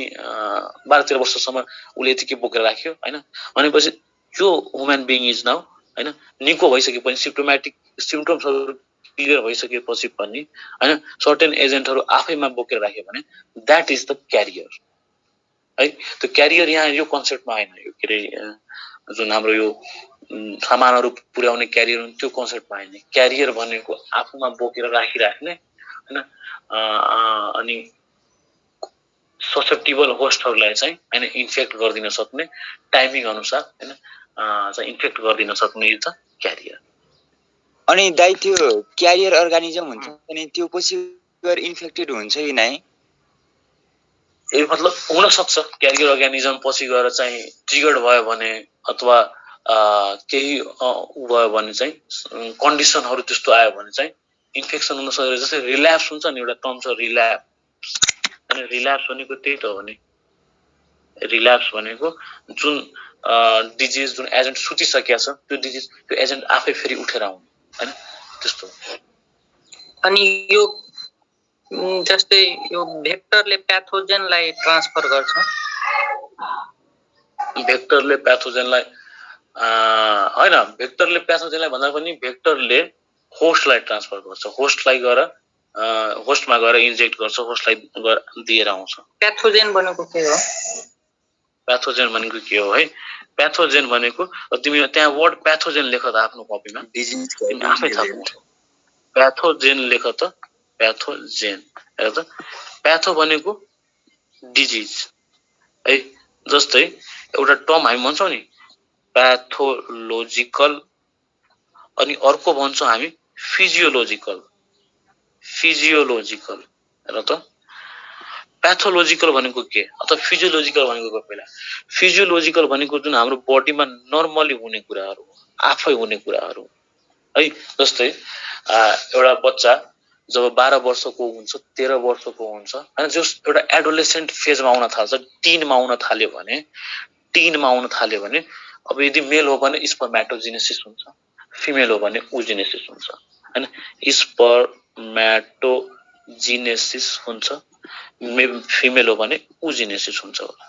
12-13 वर्षसम्म उसले यतिकै बोकेर राख्यो हैन। भनेपछि त्यो ह्युमन बिङ इज नाउ हैन निको भइसकेपछि सिम्पटम्सहरू क्लियर भइसकेपछि पनि हैन सर्टेन एजेन्टहरू आफैमा बोकेर राख्यो भने द्याट इज द क्यारियर है। त्यो क्यारियर यहाँ यो कन्सेप्टमा आएन। यो के अरे जुन हाम्रो यो सामानहरू पुर्याउने क्यारियर त्यो कन्सेप्टमा आएन। क्यारियर भनेको आफूमा बोकेर राखिराख्ने हैन अनि ससेप्टेबल होस्टहरूलाई चाहिँ हैन इन्फेक्ट गरिदिन सक्ने टाइमिङ अनुसार हैन चाहिँ इन्फेक्ट गरिदिन सक्ने इज द क्यारियर। अनि दाइ त्यो क्यारियर अर्गानिजम हुन्छ अनि त्यो पछि गएर इन्फेक्टेड हुन्छ कि नै? ए मतलब हुन सक्छ क्यारियर अर्गानिजम पछि गएर चाहिँ ट्रिगर्ड भयो भने अथवा केही भयो भने चाहिँ कन्डिसनहरू त्यस्तो आयो भने चाहिँ इन्फेक्सन हुन सक्छ। जस्तै रिल्याप्स हुन्छ नि, एउटा टर्म छ रिल्याप्स। अनि रिल्याप्स भनेको त्यही त हो नि। रिल्याप्स भनेको जुन डिजिज जुन एजेन्ट सुतिसकेको छ त्यो डिजिज त्यो एजेन्ट आफै फेरि उठेर आउने हैन त्यस्तो। अनि यो जस्तै यो भेक्टरले प्याथोजेनलाई ट्रान्सफर गर्छ। भेक्टरले प्याथोजेनलाई हैन भेक्टरले प्याथोजेनलाई भन्दा पनि भेक्टरले होस्टलाई ट्रान्सफर गर्छ। होस्टलाई गएर होस्टमा गएर इन्जेक्ट गर्छ, होस्टलाई दिएर आउँछ। प्याथोजेन भनेको के हो? प्याथोजेन भनेको के हो है? प्याथोजेन भनेको तिमी त्यहाँ वर्ड प्याथोजेन लेख त आफ्नो कपीमा, तिमी आफै थाहा पाउँछौ। प्याथोजेन लेख त, प्याथोजेन हेर त। प्याथो भनेको डिजिज है। जस्तै एउटा टर्म हामी भन्छौँ नि प्याथोलोजिकल, अनि अर्को भन्छौँ हामी फिजियोलोजिकल। फिजियोलोजिकल हेर त। प्याथोलोजिकल भनेको के अथवा फिजियोलोजिकल भनेको के? पहिला फिजियोलोजिकल भनेको जुन हाम्रो बडीमा नर्मली हुने कुराहरू हो, आफै हुने कुराहरू है। जस्तै एउटा बच्चा जब 12 वर्षको हुन्छ, 13 वर्षको हुन्छ हैन, जो एउटा एडोलेसेन्ट फेजमा आउन थाल्छ, टिनमा आउन थाल्यो भने अब यदि मेल हो भने स्पर्मेटोजेनेसिस हुन्छ, फिमेल हो भने ओजेनेसिस हुन्छ हैन। स्पर्मेटोजेनेसिस हुन्छ, फिमेल हो भने ओजेनेसिस हुन्छ होला।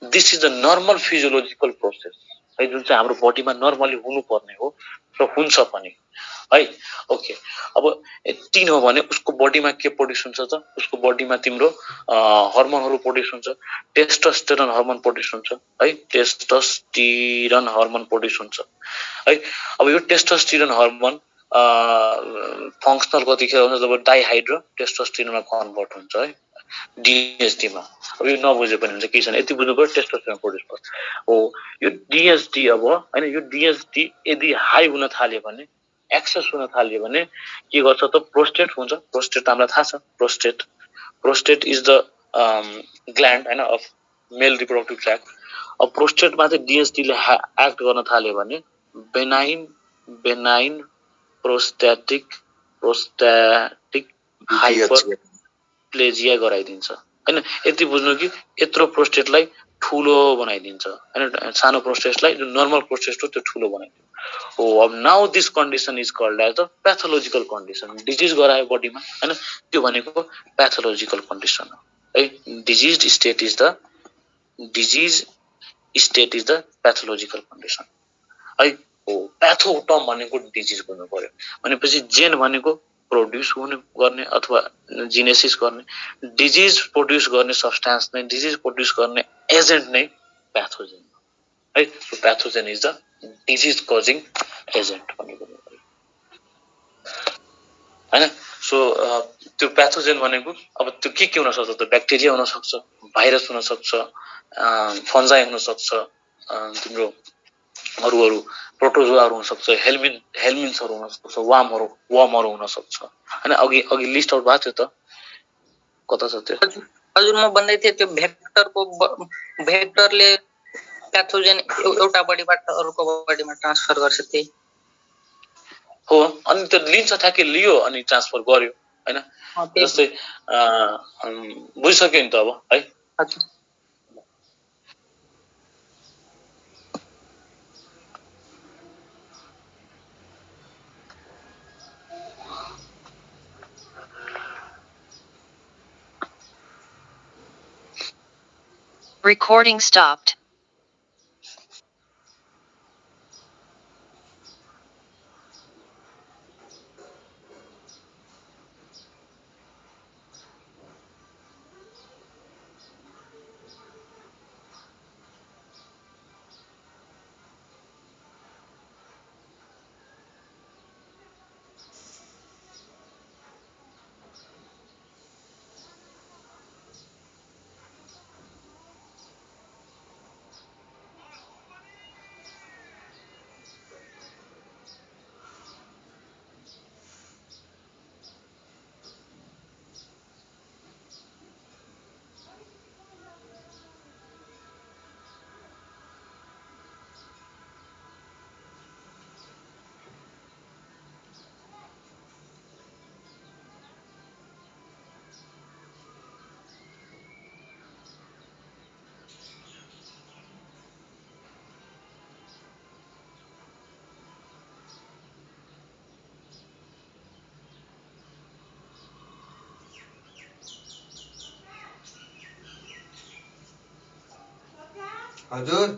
This is the normal physiological process है, जुन चाहिँ हाम्रो बडीमा नर्मली हुनुपर्ने हो र हुन्छ पनि है। ओके, अब टिन हो भने उसको बडीमा के प्रोड्युस हुन्छ त? उसको बडीमा तिम्रो हर्मोनहरू प्रोड्युस हुन्छ। टेस्टोस्टेरोन हर्मोन प्रोड्युस हुन्छ है। टेस्टोस्टेरोन हर्मोन प्रोड्युस हुन्छ है। अब यो टेस्टोस्टेरोन हर्मोन फङ्सनल कतिखेर हुन्छ जब डाइहाइड्रो टेस्टोस्टेरोनमा कन्भर्ट हुन्छ है, डिएसटी मा। अब यो नबुझे पनि हुन्छ, के छैन यति बुझ्नु पर्यो, टेस्टोस्टेरोन प्रोड्युस गर्छ हो। यो डिएसटी अब हैन, यो डिएसटी यदि हाई हुन थाल्यो भने, एक्सेस हुन थाल्यो भने के गर्छ त? प्रोस्टेट हुन्छ। प्रोस्टेट हामीलाई थाहा छ, प्रोस्टेट इज द ग्ल्यान्ड हैन अफ मेल रिप्रोडक्टिभ ट्र्याक्ट। अब प्रोस्टेटमा चाहिँ डिएसटीले एक्ट गर्न थाल्यो भने बेनाइन प्रोस्ट्याटिक हाइपरप्लेजिया गराइदिन्छ हैन। यति बुझ्नु कि यत्रो प्रोस्टेटलाई ठुलो बनाइदिन्छ हैन, सानो प्रोस्टेटलाई जुन नर्मल प्रोस्टेट हो त्यो ठुलो बनाइदिन्छ हो। अब now this condition is called as the pathological condition. Disease गरायो बडीमा हैन, त्यो भनेको प्याथोलोजिकल कन्डिसन हो है। Disease state is the pathological condition है हो। प्याथो टर्म भनेको डिजिज बुझ्नु पर्यो। भनेपछि जेन भनेको प्रोड्युस गर्ने अथवा जिनेसिस गर्ने, डिजिज प्रोड्युस गर्ने सब्सटेन्स नै, डिजिज प्रोड्युस गर्ने एजेन्ट नै प्याथोजेन है। So pathogen is the disease causing agent भनेको हैन। सो त्यो प्याथोजेन भनेको अब त्यो के हुन सक्छ त? ब्याक्टेरिया हुन सक्छ, भाइरस हुन सक्छ, फन्जाई हुन सक्छ, तिम्रो अरू प्रोटोजोआहरू हुन सक्छ, हेल्मिन्सहरू हुन सक्छ, वर्महरू हुन सक्छ हैन। अघि लिस्ट आउट भएको थियो त, कता छ त्यो? हजुर, म भन्दै थिएँ त्यो भेक्टरले प्याथोजेन एउटा बडीबाट अर्को बडीमा ट्रान्सफर गर्छ त्यही हो। अनि त्यो लिन्छ, ठ्याक्कै लियो अनि ट्रान्सफर गर्यो हैन। जस्तै बुझिसक्यो नि त अब है। हजुर। Recording stopped. हजुर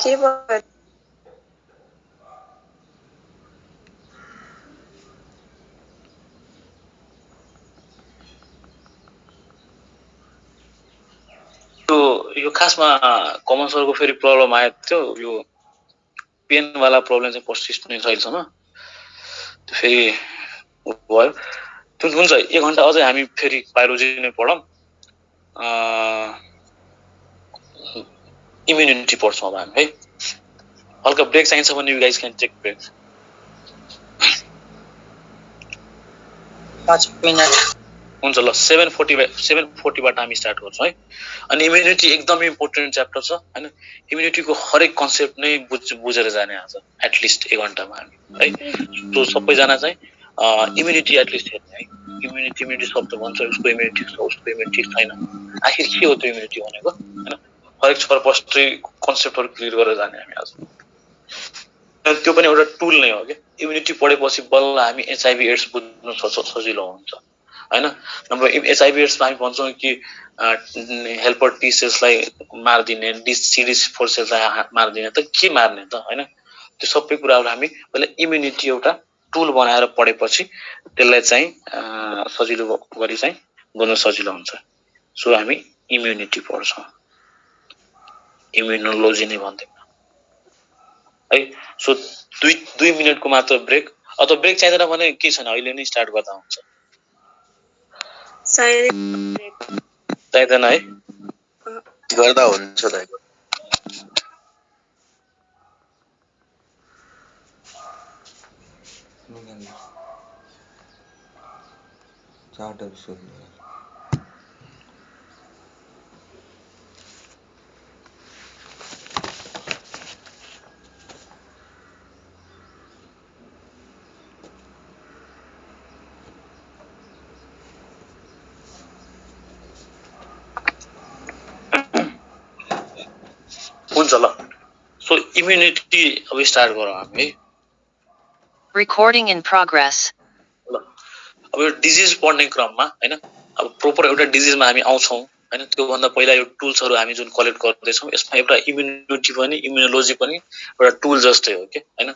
के भयो यो खासमा कमन सरको फेरि प्रब्लम आएको थियो यो पेनवाला प्रब्लम चाहिँ पर्सिस्ट नै छ अहिलेसम्म त्यो फेरि भयो त्यो हुन्छ 1 घण्टा अझै हामी फेरि बायोलोजी नै पढौँ इम्युनिटी पढ्छौँ अब हामी है हल्का ब्रेक चाहिन्छ भने you guys can take break 5 minute हुन्छ ल 7:40 बाट हामी स्टार्ट गर्छौँ है अनि इम्युनिटी एकदमै इम्पोर्टेन्ट च्याप्टर छ हैन इम्युनिटीको हरेक कन्सेप्ट नै बुझेर जाने आज एटलिस्ट 1 घण्टामा हामी है सो सबैजना चाहिँ इम्युनिटी एटलिस्ट हेर्ने है इम्युनिटी शब्द भन्छ उसको इम्युनिटी छ उसको इम्युनिटी छैन आखिर के हो त्यो इम्युनिटी भनेको हैन हरेक छरपष्टै कन्सेप्टहरु क्लियर गरेर जाने हामी आज त्यो पनि एउटा टुल नै हो के इम्युनिटी पढेपछि बल्ल हामी एचआईभी एड्स बुझ्न सजिलो हुन्छ हैन नम्बर एचआईभी एड्समा हामी भन्छौँ कि हेल्पर टी सेल्सलाई मार्दिने CD4 सेल्सलाई मार्दिने त के मार्ने त हैन त्यो सबै कुराहरु हामी पहिले इम्युनिटी एउटा टुल बनाएर पढेपछि त्यसलाई चाहिँ सजिलो गरी चाहिँ गर्न सजिलो हुन्छ सो हामी इम्युनिटी पढ्छौँ इम्युनोलोजी नै भन्दैनौँ है सो 2 मिनेटको मात्र ब्रेक अथवा ब्रेक चाहिँदैन भने के छैन अहिले नै स्टार्ट गर्दा हुन्छ चाहिँदैन है गर्दा हुन्छ दाइ चार्ट एपिसोड हुन्छ ल सो इम्युनिटी अब स्टार्ट गरौँ हामी Recording in progress. ल अब अब यो डिजिज पढ्ने क्रममा हैन अब प्रोपर एउटा डिजिजमा हामी आउँछौँ हैन त्योभन्दा पहिला यो टुल्सहरू हामी जुन कलेक्ट गर्दैछौँ यसमा एउटा इम्युनिटी पनि इम्युनोलोजी पनि एउटा टुल जस्तै हो के हैन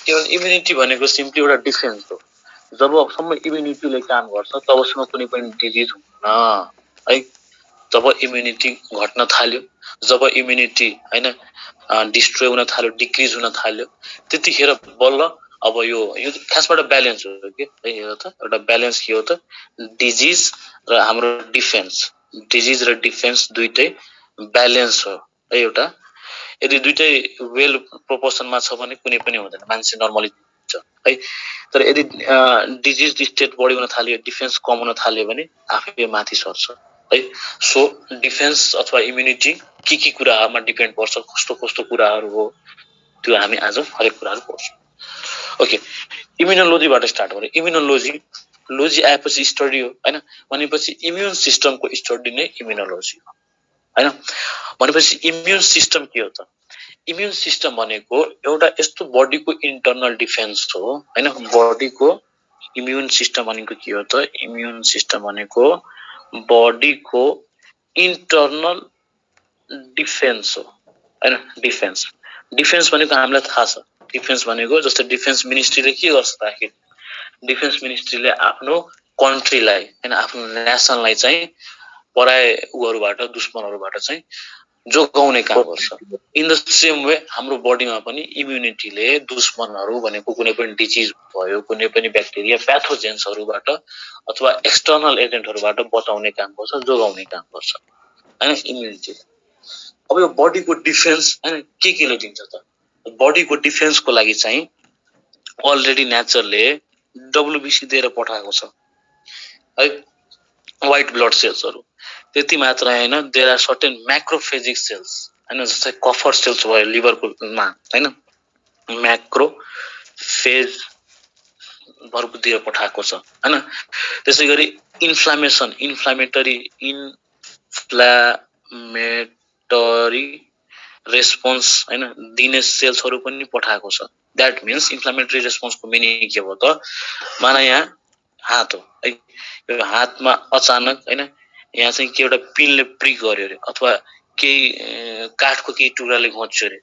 केवल इम्युनिटी भनेको सिम्पली एउटा डिफेन्स हो जबसम्म इम्युनिटीले काम गर्छ तबसम्म कुनै पनि डिजिज हुन्न है जब इम्युनिटी घट्न थाल्यो जब इम्युनिटी हैन डिस्ट्रोय हुन थाल्यो डिक्रिज हुन थाल्यो त्यतिखेर बल्ल अब यो खासबाट ब्यालेन्स हो के है हेर त एउटा ब्यालेन्स के हो त डिजिज र हाम्रो डिजिज र डिफेन्स दुईटै ब्यालेन्स हो है एउटा यदि दुईटै वेल प्रोपोर्सनमा छ भने कुनै पनि हुँदैन मान्छे नर्मली हुन्छ है तर यदि डिजिज स्टेट बढी हुन थाल्यो डिफेन्स कम हुन थाल्यो भने आफै माथि सर्छ है सो डिफेन्स अथवा इम्युनिटी के कुरामा डिपेन्ड पर्छ कस्तो कस्तो कुराहरू हो त्यो हामी आज हरेक कुराहरू पढ्छौँ ओके इम्युनोलोजीबाट स्टार्ट गरौँ इम्युनोलोजी आएपछि स्टडी हो हैन भनेपछि इम्युन सिस्टमको स्टडी नै इम्युनोलोजी हो हैन भनेपछि इम्युन सिस्टम के हो त इम्युन सिस्टम भनेको एउटा यस्तो बडीको इन्टर्नल डिफेन्स हो हैन बडीको इम्युन सिस्टम भनेको के हो त इम्युन सिस्टम भनेको बडीको इन्टर्नल डिफेन्स हो हैन डिफेन्स भनेको हामीलाई थाहा छ डिफेन्स भनेको जस्तै डिफेन्स मिनिस्ट्रीले के गर्छ त आखिर डिफेन्स मिनिस्ट्रीले आफ्नो कन्ट्रीलाई हैन आफ्नो नेसनलाई चाहिँ परायहरूबाट दुश्मनहरूबाट चाहिँ जोगाउने काम गर्छ इन द सेम वे हाम्रो बडीमा पनि इम्युनिटीले दुश्मनहरू भनेको कुनै पनि डिजिज भयो कुनै पनि ब्याक्टेरिया प्याथोजेन्सहरूबाट अथवा एक्सटर्नल एजेन्टहरूबाट बचाउने काम गर्छ जोगाउने काम गर्छ हैन इम्युनिटी अब यो बडीको डिफेन्स हैन केले दिन्छ त बडीको डिफेन्सको लागि चाहिँ अलरेडी नेचरले डब्ल्युबीसी दिएर पठाएको छ है व्हाइट ब्लड सेल्सहरू त्यति मात्र हैन देयर आर सर्टेन मैक्रोफेजिक सेल्स हैन जस्तै कफर सेल्स भयो लिभरकोमा हैन मैक्रोफेज भरको दिएर पठाएको छ हैन त्यसैगरी इन्फ्लामेटरी रेस्पोन्स हैन दिने सेल्सहरू पनि पठाएको छ दैट मीन्स इन्फ्लामेटरी रेस्पोन्सको मिनिङ के हो त माना यहाँ हात हो है यो हातमा अचानक हैन यहाँ चाहिँ के एउटा पिनले प्रिक गर्यो रे अथवा केही काठको केही टुक्राले घोच्यो रे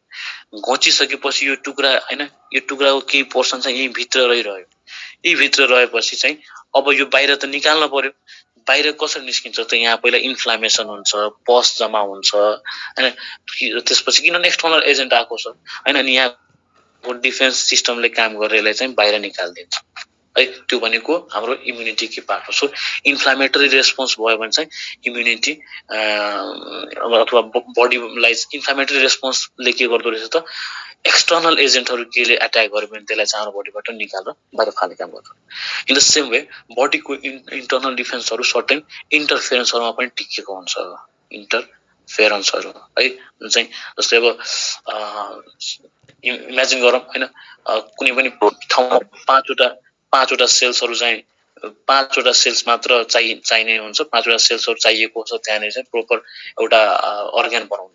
घोचिसकेपछि यो टुक्रा हैन यो टुक्राको केही पोर्सन चाहिँ यही भित्र रहिरह्यो यही भित्र रहेपछि चाहिँ अब यो बाहिर त निकाल्न पर्यो बाहिर कसरी निस्किन्छ त यहाँ पहिला इन्फ्लामेसन हुन्छ पस जमा हुन्छ हैन त्यसपछि किन एक्सटर्नल एजेन्ट आएको छ हैन अनि यहाँ डिफेन्स सिस्टमले काम गरेरलाई चाहिँ बाहिर निकाल्दिन्छ है त्यो भनेको हाम्रो इम्युनिटी के पार्ट हो सो इन्फ्लामेटरी रेस्पोन्स भयो भने चाहिँ इम्युनिटी अथवा बडीलाई इन्फ्लामेटरी रेस्पोन्सले के गर्दो रहेछ त एक्सटर्नल एजेन्टहरू केले अट्याक गर्यो भने त्यसलाई चाहिँ हाम्रो बडीबाट निकालेर बाहिर फाल्ने काम गर्छ इन द सेम वे बडीको इन्टर्नल डिफेन्सहरू सर्टेन इन्टरफेरेन्सहरूमा पनि टिकेको हुन्छ इन्टरफेरेन्सहरू है चाहिँ जस्तै अब इमेजिन गरौँ हैन कुनै पनि ठाउँमा पाँचवटा सेल्सहरू चाहिँ पाँचवटा सेल्स मात्र चाहिने हुन्छ पाँचवटा सेल्सहरू चाहिएको छ त्यहाँनिर चाहिँ प्रोपर एउटा अर्ग्यान बनाउन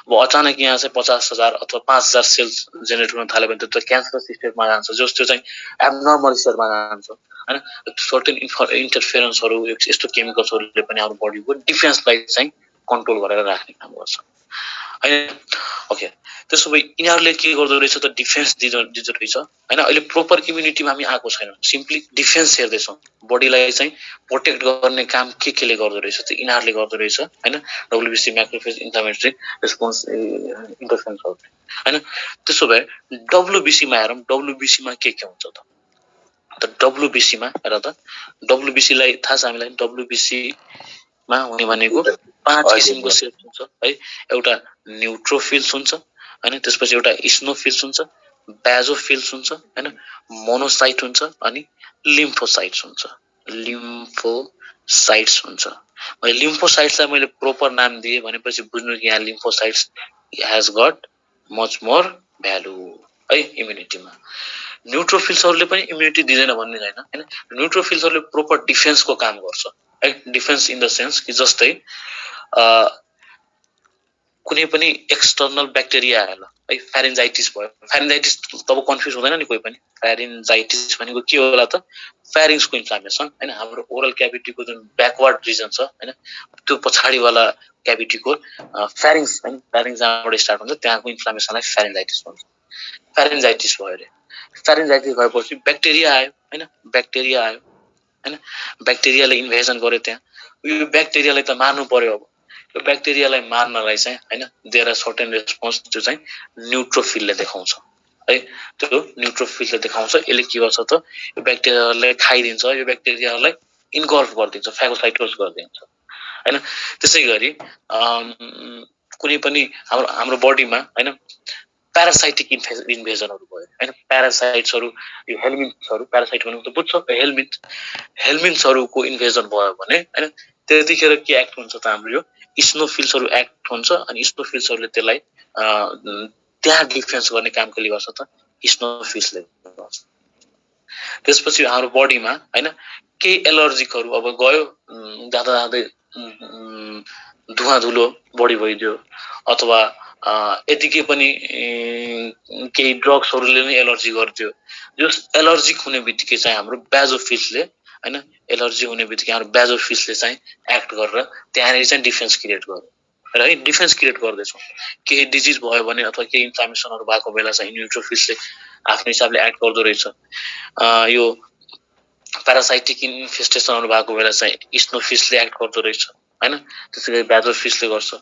अब अचानक यहाँ चाहिँ 50,000 अथवा 5,000 सेल्स जेनेरेट हुन थाल्यो भने त्यो क्यान्सर स्टेटमा जान्छ जस त्यो चाहिँ एब्नर्मल स्टेटमा जान्छ हैन सर्टेन इन्टरफेरेन्सहरू यस्तो केमिकल्सहरूले पनि हाम्रो बडीको डिफेन्सलाई चाहिँ कन्ट्रोल गरेर राख्ने काम गर्छ हैन ओके त्यसो भए यिनीहरूले के गर्दो रहेछ त डिफेन्स दिँदो रहेछ हैन अहिले प्रोपर इम्युनिटीमा हामी आएको छैन सिम्पली डिफेन्स हेर्दैछौँ बडीलाई चाहिँ प्रोटेक्ट गर्ने काम केले गर्दो रहेछ त यिनीहरूले गर्दो रहेछ हैन डब्ल्युबीसी मैक्रोफेज इन्फ्लामेटरी रेस्पोन्स इन्टरफेरेन्सहरू हैन त्यसो भए डब्ल्युबीसीमा हेरौँ डब्ल्युबीसीमा के हुन्छ त डब्ल्युबीसीमा हेर त डब्ल्युबीसीलाई थाहा छ हामीलाई डब्ल्युबीसीमा हुने भनेको 5 किसिमको सेल्स हुन्छ है एउटा न्यूट्रोफिल्स हुन्छ हैन त्यसपछि एउटा इस्नोफिल्स हुन्छ बेजोफिल्स हुन्छ हैन मोनोसाइट हुन्छ अनि लिम्फोसाइट्स हुन्छ मैले लिम्फोसाइट्सलाई मैले प्रोपर नाम दिए भनेपछि बुझ्नु कि यहाँ lymphocytes has got much more value है इम्युनिटीमा न्यूट्रोफिल्सहरूले पनि इम्युनिटी दिँदैन भन्ने छैन हैन न्यूट्रोफिल्सहरूले प्रोपर डिफेन्सको काम गर्छ है डिफेन्स इन द सेन्स कि जस्तै कुनै पनि एक्सटर्नल ब्याक्टेरिया आयो है, फ्यारेन्जाइटिस भयो। फ्यारेन्जाइटिस तब कन्फ्युज हुँदैन नि कोही पनि। फ्यारेन्जाइटिस भनेको के होला त? फ्यारिङ्सको इन्फ्लामेसन हैन, हाम्रो ओरल क्याभिटीको जुन ब्याकवर्ड रिजन छ हैन, त्यो पछाडिवाला क्याभिटीको फ्यारिङ्स हैन, फ्यारिङ्स जहाँबाट स्टार्ट हुन्छ त्यहाँको इन्फ्लामेसनलाई फ्यारेन्जाइटिस भन्छ। फ्यारेन्जाइटिस भयो अरे। फ्यारेन्जाइटिस भएपछि ब्याक्टेरिया आयो हैन, ब्याक्टेरिया आयो हैन, ब्याक्टेरियाले इन्भेजन गर्यो त्यहाँ। यो ब्याक्टेरियालाई त मार्नु पर्यो। अब यो ब्याक्टेरियालाई मार्नलाई चाहिँ हैन देयर आर सर्टेन रेस्पोन्स जो चाहिँ न्युट्रोफिलले देखाउँछ है। त्यो न्युट्रोफिलले देखाउँछ। यसले के गर्छ त? यो ब्याक्टेरियालाई खाइदिन्छ, यो ब्याक्टेरियालाई इन्गल्फ गरिदिन्छ, फ्यागोसाइटोस गरिदिन्छ हैन। त्यसै गरी कुनै पनि हाम्रो बडीमा हैन प्यारासाइटिक इन्भेजनहरू भयो हैन। प्यारासाइट्सहरू, यो हेलमिन्थ्सहरू, प्यारासाइट भनेको त बुझ्छ, हेलमिन्थ्सहरूको इन्भेजन भयो भने हैन त्यतिखेर के एक्ट हुन्छ त? हाम्रो यो स्नोफिल्सहरू एक्ट हुन्छ अनि स्नोफिल्सहरूले त्यसलाई त्यहाँ डिफेन्स गर्ने काम कसले गर्छ त? स्नोफिल्सले गर्छ। त्यसपछि हाम्रो बडीमा हैन केही एलर्जिकहरू अब गयो, जाँदा जाँदै धुवा धुलो बढी भइदियो अथवा यतिकै पनि केही ड्रग्सहरूले नै एलर्जी गरिदियो। यो एलर्जिक हुने बित्तिकै चाहिँ हाम्रो बेजोफिल्सले हैन, एलर्जी हुने बित्तिकै हाम्रो बेजोफिल्सले चाहिँ एक्ट गरेर त्यहाँनिर चाहिँ डिफेन्स क्रिएट गर्यो र है, डिफेन्स क्रिएट गर्दैछौँ। केही डिजिज भयो भने अथवा केही इन्फ्लामेसनहरू भएको बेला चाहिँ न्युट्रोफिल्सले आफ्नो हिसाबले एक्ट गर्दो रहेछ। यो प्यारासाइटिक इन्फेस्टेसनहरू भएको बेला चाहिँ स्नोफिल्सले एक्ट गर्दो रहेछ हैन। त्यसै गरी बेजोफिल्सले गर्छ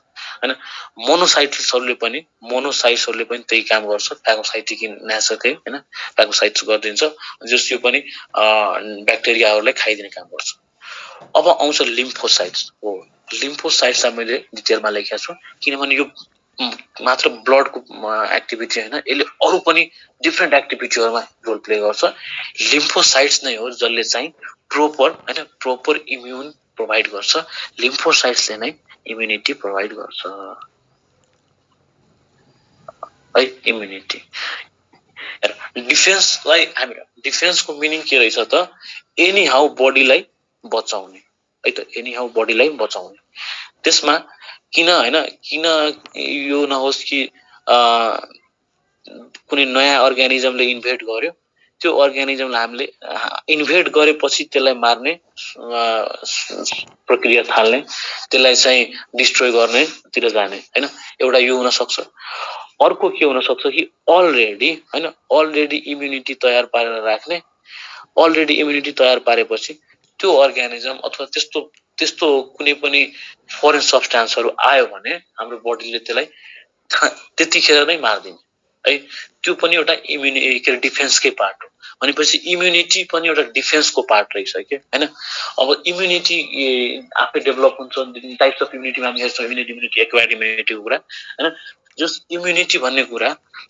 हैन। मोनोसाइट्सहरूले पनि त्यही काम गर्छ, फ्यागोसाइटिक नाशकै हैन, फ्यागोसाइट्स गरिदिन्छ, जस यो पनि ब्याक्टेरियाहरूलाई खाइदिने काम गर्छ। अब आउँछ लिम्फोसाइट्स हो। लिम्फोसाइट्सलाई मैले डिटेलमा लेखेको छु किनभने यो मात्र ब्लडको एक्टिभिटी हैन, यसले अरू पनि डिफ्रेन्ट एक्टिभिटीहरूमा रोल प्ले गर्छ। लिम्फोसाइट्स नै हो जसले चाहिँ प्रोपर इम्युन प्रोभाइड गर्छ। लिम्फोसाइट्सले नै इम्युनिटी प्रोभाइड गर्छ है, इम्युनिटी। डिफेन्सलाई हामी डिफेन्सको मिनिङ के रहेछ त? एनी हाउ बडीलाई बचाउने है त, एनी हाउ बडीलाई बचाउने। त्यसमा किन यो नहोस् कि कुनै नयाँ अर्गानिजमले इन्भेड गर्यो, त्यो अर्गानिजमलाई हामीले इन्भेड गरेपछि त्यसलाई मार्ने प्रक्रिया थाल्ने, त्यसलाई चाहिँ डिस्ट्रोय गर्नेतिर जाने हैन। एउटा यो हुन सक्छ। अर्को के हुन सक्छ कि अलरेडी इम्युनिटी तयार पारेर राख्ने। अलरेडी इम्युनिटी तयार पारेपछि त्यो अर्गानिजम अथवा त्यस्तो कुनै पनि फरेन सब्स्टान्सहरू आयो भने हाम्रो बडीले त्यसलाई त्यतिखेर नै मार्दिन्छ है। त्यो पनि एउटा डिफेन्सकै पार्ट हो। भनेपछि इम्युनिटी पनि एउटा डिफेन्सको पार्ट रहेछ के हैन। अब इम्युनिटी आफै डेभलप हुन्छ। टाइप्स अफ इम्युनिटीमा हामी हेर्छौँ, इम्युनिटी एक्वायर्ड इम्युनिटीको कुरा हैन। जस इम्युनिटी भन्ने कुरा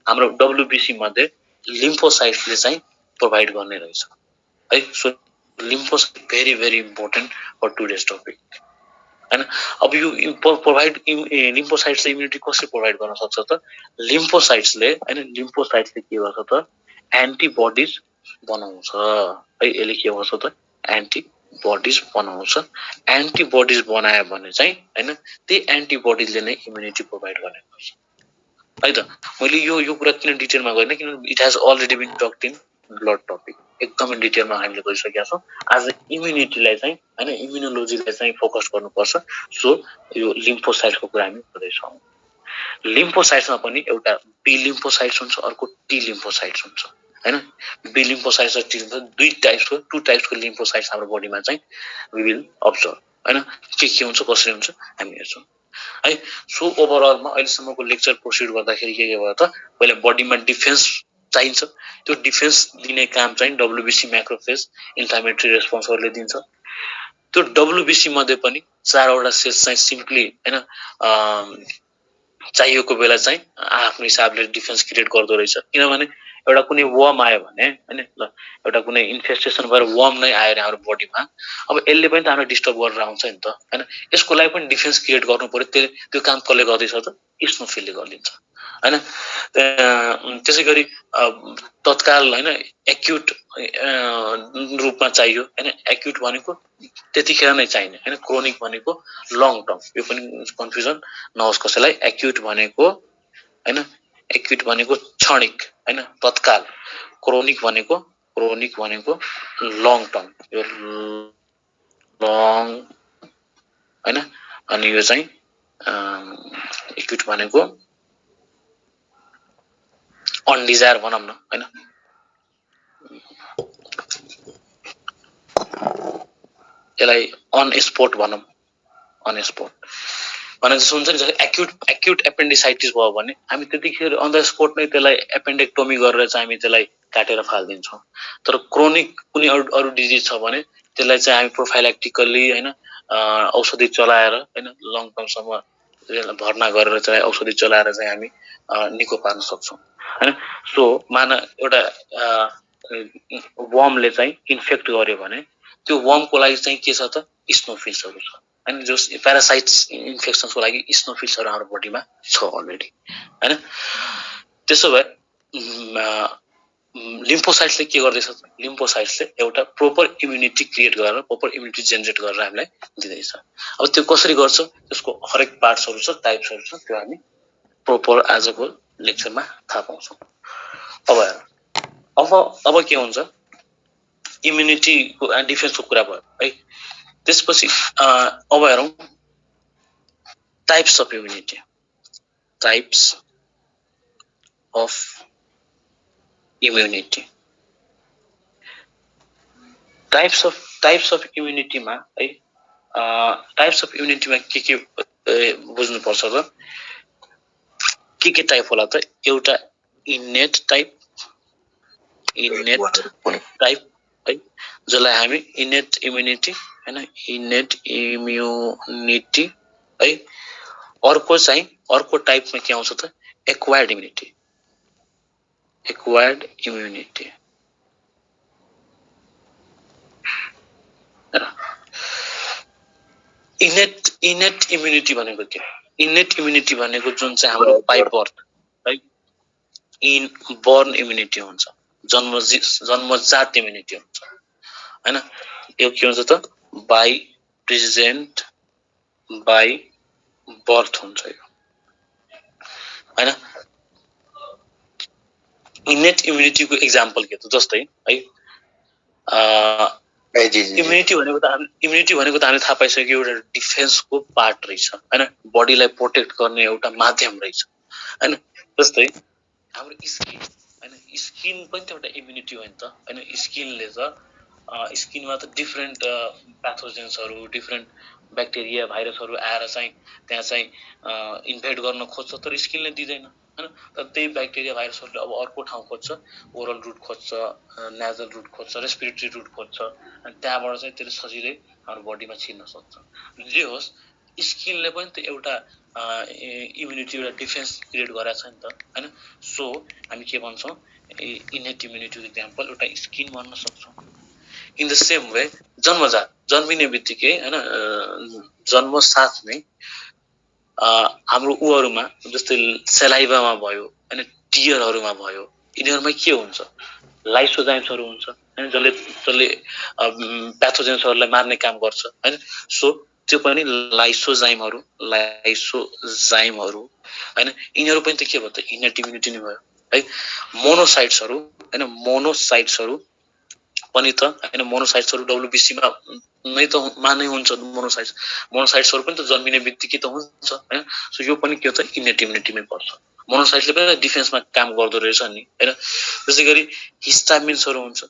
हाम्रो डब्ल्युबिसी मध्ये लिम्फोसाइट्सले चाहिँ प्रोभाइड गर्ने रहेछ है। So lymphocyte very very important for today's topic हैन। अब यो लिम्फोसाइट्सले इम्युनिटी कसरी प्रोभाइड गर्न सक्छ त? लिम्फोसाइट्सले के गर्छ त? एन्टिबडिज बनाउँछ है। यसले के गर्छ त? एन्टिबडिज बनाउँछ। एन्टिबडिज बनायो भने चाहिँ हैन त्यही एन्टिबडिजले नै इम्युनिटी प्रोभाइड गर्ने गर्छ है त। मैले यो कुरा किन डिटेलमा गरिनँ किनभने it has already been talked in blood topic. एकदमै डिटेलमा हामीले गरिसकेका छौँ। आज इम्युनिटीलाई चाहिँ हैन, इम्युनोलोजीलाई चाहिँ फोकस गर्नुपर्छ। सो यो लिम्फोसाइट्सको कुरा हामी गर्दैछौँ। लिम्फोसाइट्समा पनि एउटा बी लिम्फोसाइट्स हुन्छ, अर्को टी लिम्फोसाइट्स हुन्छ हैन। बी लिम्फोसाइट्स र टी लिम्फोसाइट्स, टु टाइप्सको लिम्फोसाइट्स हाम्रो बडीमा चाहिँ वी विल अब्जर्भ हैन। के हुन्छ कसरी हुन्छ हामी हेर्छौँ है। सो ओभरअलमा अहिलेसम्मको लेक्चर प्रोसिड गर्दाखेरि के भयो त? पहिला बडीमा डिफेन्स चाहिन्छ। त्यो डिफेन्स दिने काम चाहिँ डब्ल्युबिसी म्याक्रोफेज इन्फ्लामेटरी रेस्पोन्सहरूले दिन्छ। त्यो डब्ल्युबिसी मध्ये पनि 4वटा सेल्स चाहिँ सिम्पली हैन चाहिएको बेला चाहिँ आफ्नो हिसाबले डिफेन्स क्रिएट गर्दो रहेछ। किनभने एउटा कुनै वर्म आयो भने हैन, एउटा कुनै इन्फेस्टेसन भएर वर्म नै आयो हाम्रो बडीमा, अब यसले पनि त हाम्रो डिस्टर्ब गरेर आउँछ नि त हैन। यसको लागि पनि डिफेन्स क्रिएट गर्नु पर्यो। त्यो काम कसले गर्दैछ त? स्नोफिलले गरिदिन्छ हैन त्यसै गरी तत्काल हैन एक्युट रूपमा चाहियो हैन एक्युट भनेको त्यतिखेर नै चाहिने हैन क्रोनिक भनेको लङ टर्म यो पनि कन्फ्युजन नहोस् कसैलाई एक्युट भनेको हैन एक्युट भनेको क्षणिक हैन तत्काल क्रोनिक भनेको लङ टर्म यो लङ हैन अनि यो चाहिँ एक्युट भनेको अनडिजायर भनौं न हैन यसलाई अन स्पोट भनौं अन स्पोट भने जस्तो हुन्छ नि एक्युट एपेन्डिसाइटिस भयो भने हामी त्यतिखेर अन द स्पोट नै त्यसलाई एपेन्डेक्टोमी गरेर चाहिँ हामी त्यसलाई काटेर फाल्दिन्छौं तर क्रोनिक कुनै अरु डिजिज छ भने त्यसलाई चाहिँ हामी प्रोफाइलेक्टिकली हैन औषधि चलाएर हैन लङ टर्म सम्म भर्ना गरेर चाहिँ औषधि चलाएर चाहिँ हामी निको पार्न सक्छौं हैन सो मान एउटा वर्मले चाहिँ इन्फेक्ट गर्यो भने त्यो वर्मको लागि चाहिँ के छ त स्नोफिल्सहरु छ हैन जो प्यारासाइट्स इन्फेक्सनको लागि स्नोफिल्सहरु हाम्रो बडीमा छ अलरेडी हैन त्यसो भए लिम्फोसाइट्सले के गर्दैछ लिम्फोसाइट्सले एउटा प्रोपर इम्युनिटी क्रिएट गरेर प्रोपर इम्युनिटी जेनेरेट गरेर हामीलाई दिदैछ अब त्यो कसरी गर्छ त्यसको हरेक पार्ट्सहरु छ टाइप्सहरु छ त्यो हामी प्रोपर आजको लेक्चरमा थाहा पाउँछौं अब के हुन्छ इम्युनिटी को डिफेन्सको कुरा भयो है त्यसपछि अब हेरौं types of immunity types of immunity types of इम्युनिटीमा है टाइप्स अफ इम्युनिटीमा के बुझ्नु पर्छ र के टाइप होला त एउटा इनेट टाइप है जसलाई हामी इनेट इम्युनिटी हैन इनेट इम्युनिटी है अर्को टाइपमा के आउँछ त एक्वायर्ड इम्युनिटी इनेट इम्युनिटी भनेको के इनेट इम्युनिटी भनेको जुन चाहिँ हाम्रो बाइ बर्थ है इन बर्न इम्युनिटी हुन्छ जन्मजात इम्युनिटी हुन्छ हैन यो के हुन्छ त बाइ बर्थ हुन्छ यो हैन इनेट इम्युनिटी को एक्जाम्पल के त जस्तै है इम्युनिटी भनेको त हामीले थाहा पाइसक्यो एउटा डिफेन्सको पार्ट रहेछ हैन बडीलाई प्रोटेक्ट गर्ने एउटा माध्यम रहेछ हैन जस्तै हाम्रो स्किन हैन स्किन पनि त एउटा इम्युनिटी हो नि त हैन स्किनले त स्किनमा त डिफरेन्ट प्याथोजेन्सहरु डिफरेन्ट ब्याक्टेरिया भाइरसहरु आएर चाहिँ त्यहाँ चाहिँ इन्भेड गर्न खोज्छ तर स्किनले दिदैन हैन तर त्यही ब्याक्टेरिया भाइरसहरुले अब अर्को ठाउँ खोज्छ ओरल रुट खोज्छ नेजल रुट खोज्छ रेस्पिरेटरी रुट खोज्छ अनि त्यहाँबाट चाहिँ त्यसले सजिलै हाम्रो बडीमा छिर्न सक्छ जे होस् स्किनले पनि त एउटा इम्युनिटी एउटा डिफेन्स क्रिएट गरेछ नि त हैन सो हामी के भन्छौं इनेट इम्युनिटी एक्जाम्पल एउटा स्किन भन्न सक्छौं इन द सेम वे जन्मिने बित्तिकै हैन जन्म साथ नै हाम्रो उहरुमा जस्तै सेलाइभामा भयो हैन टियरहरुमा भयो यिनीहरुमा के हुन्छ लाइसोजाइम्सहरु हुन्छ हैन जसले प्याथोजेन्सहरुलाई मार्ने काम गर्छ हैन सो त्यो पनि लाइसोजाइमहरु हैन यिनीहरु पनि त के भयो त इनेट इम्युनिटी नै भयो है मोनोसाइट्सहरु पनि त हैन मोनोसाइट्सहरु डब्ल्युबीसी मा नै त मानै हुन्छ मोनोसाइट्सहरु पनि त जन्मिने बित्तिकै त हुन्छ हैन सो यो पनि के हो त इनेट इम्युनिटीमै पर्छ मोनोसाइट्सले पनि डिफेन्समा काम गर्दो रहेछ नि हैन त्यसैगरी हिस्टामिन्सहरु हुन्छ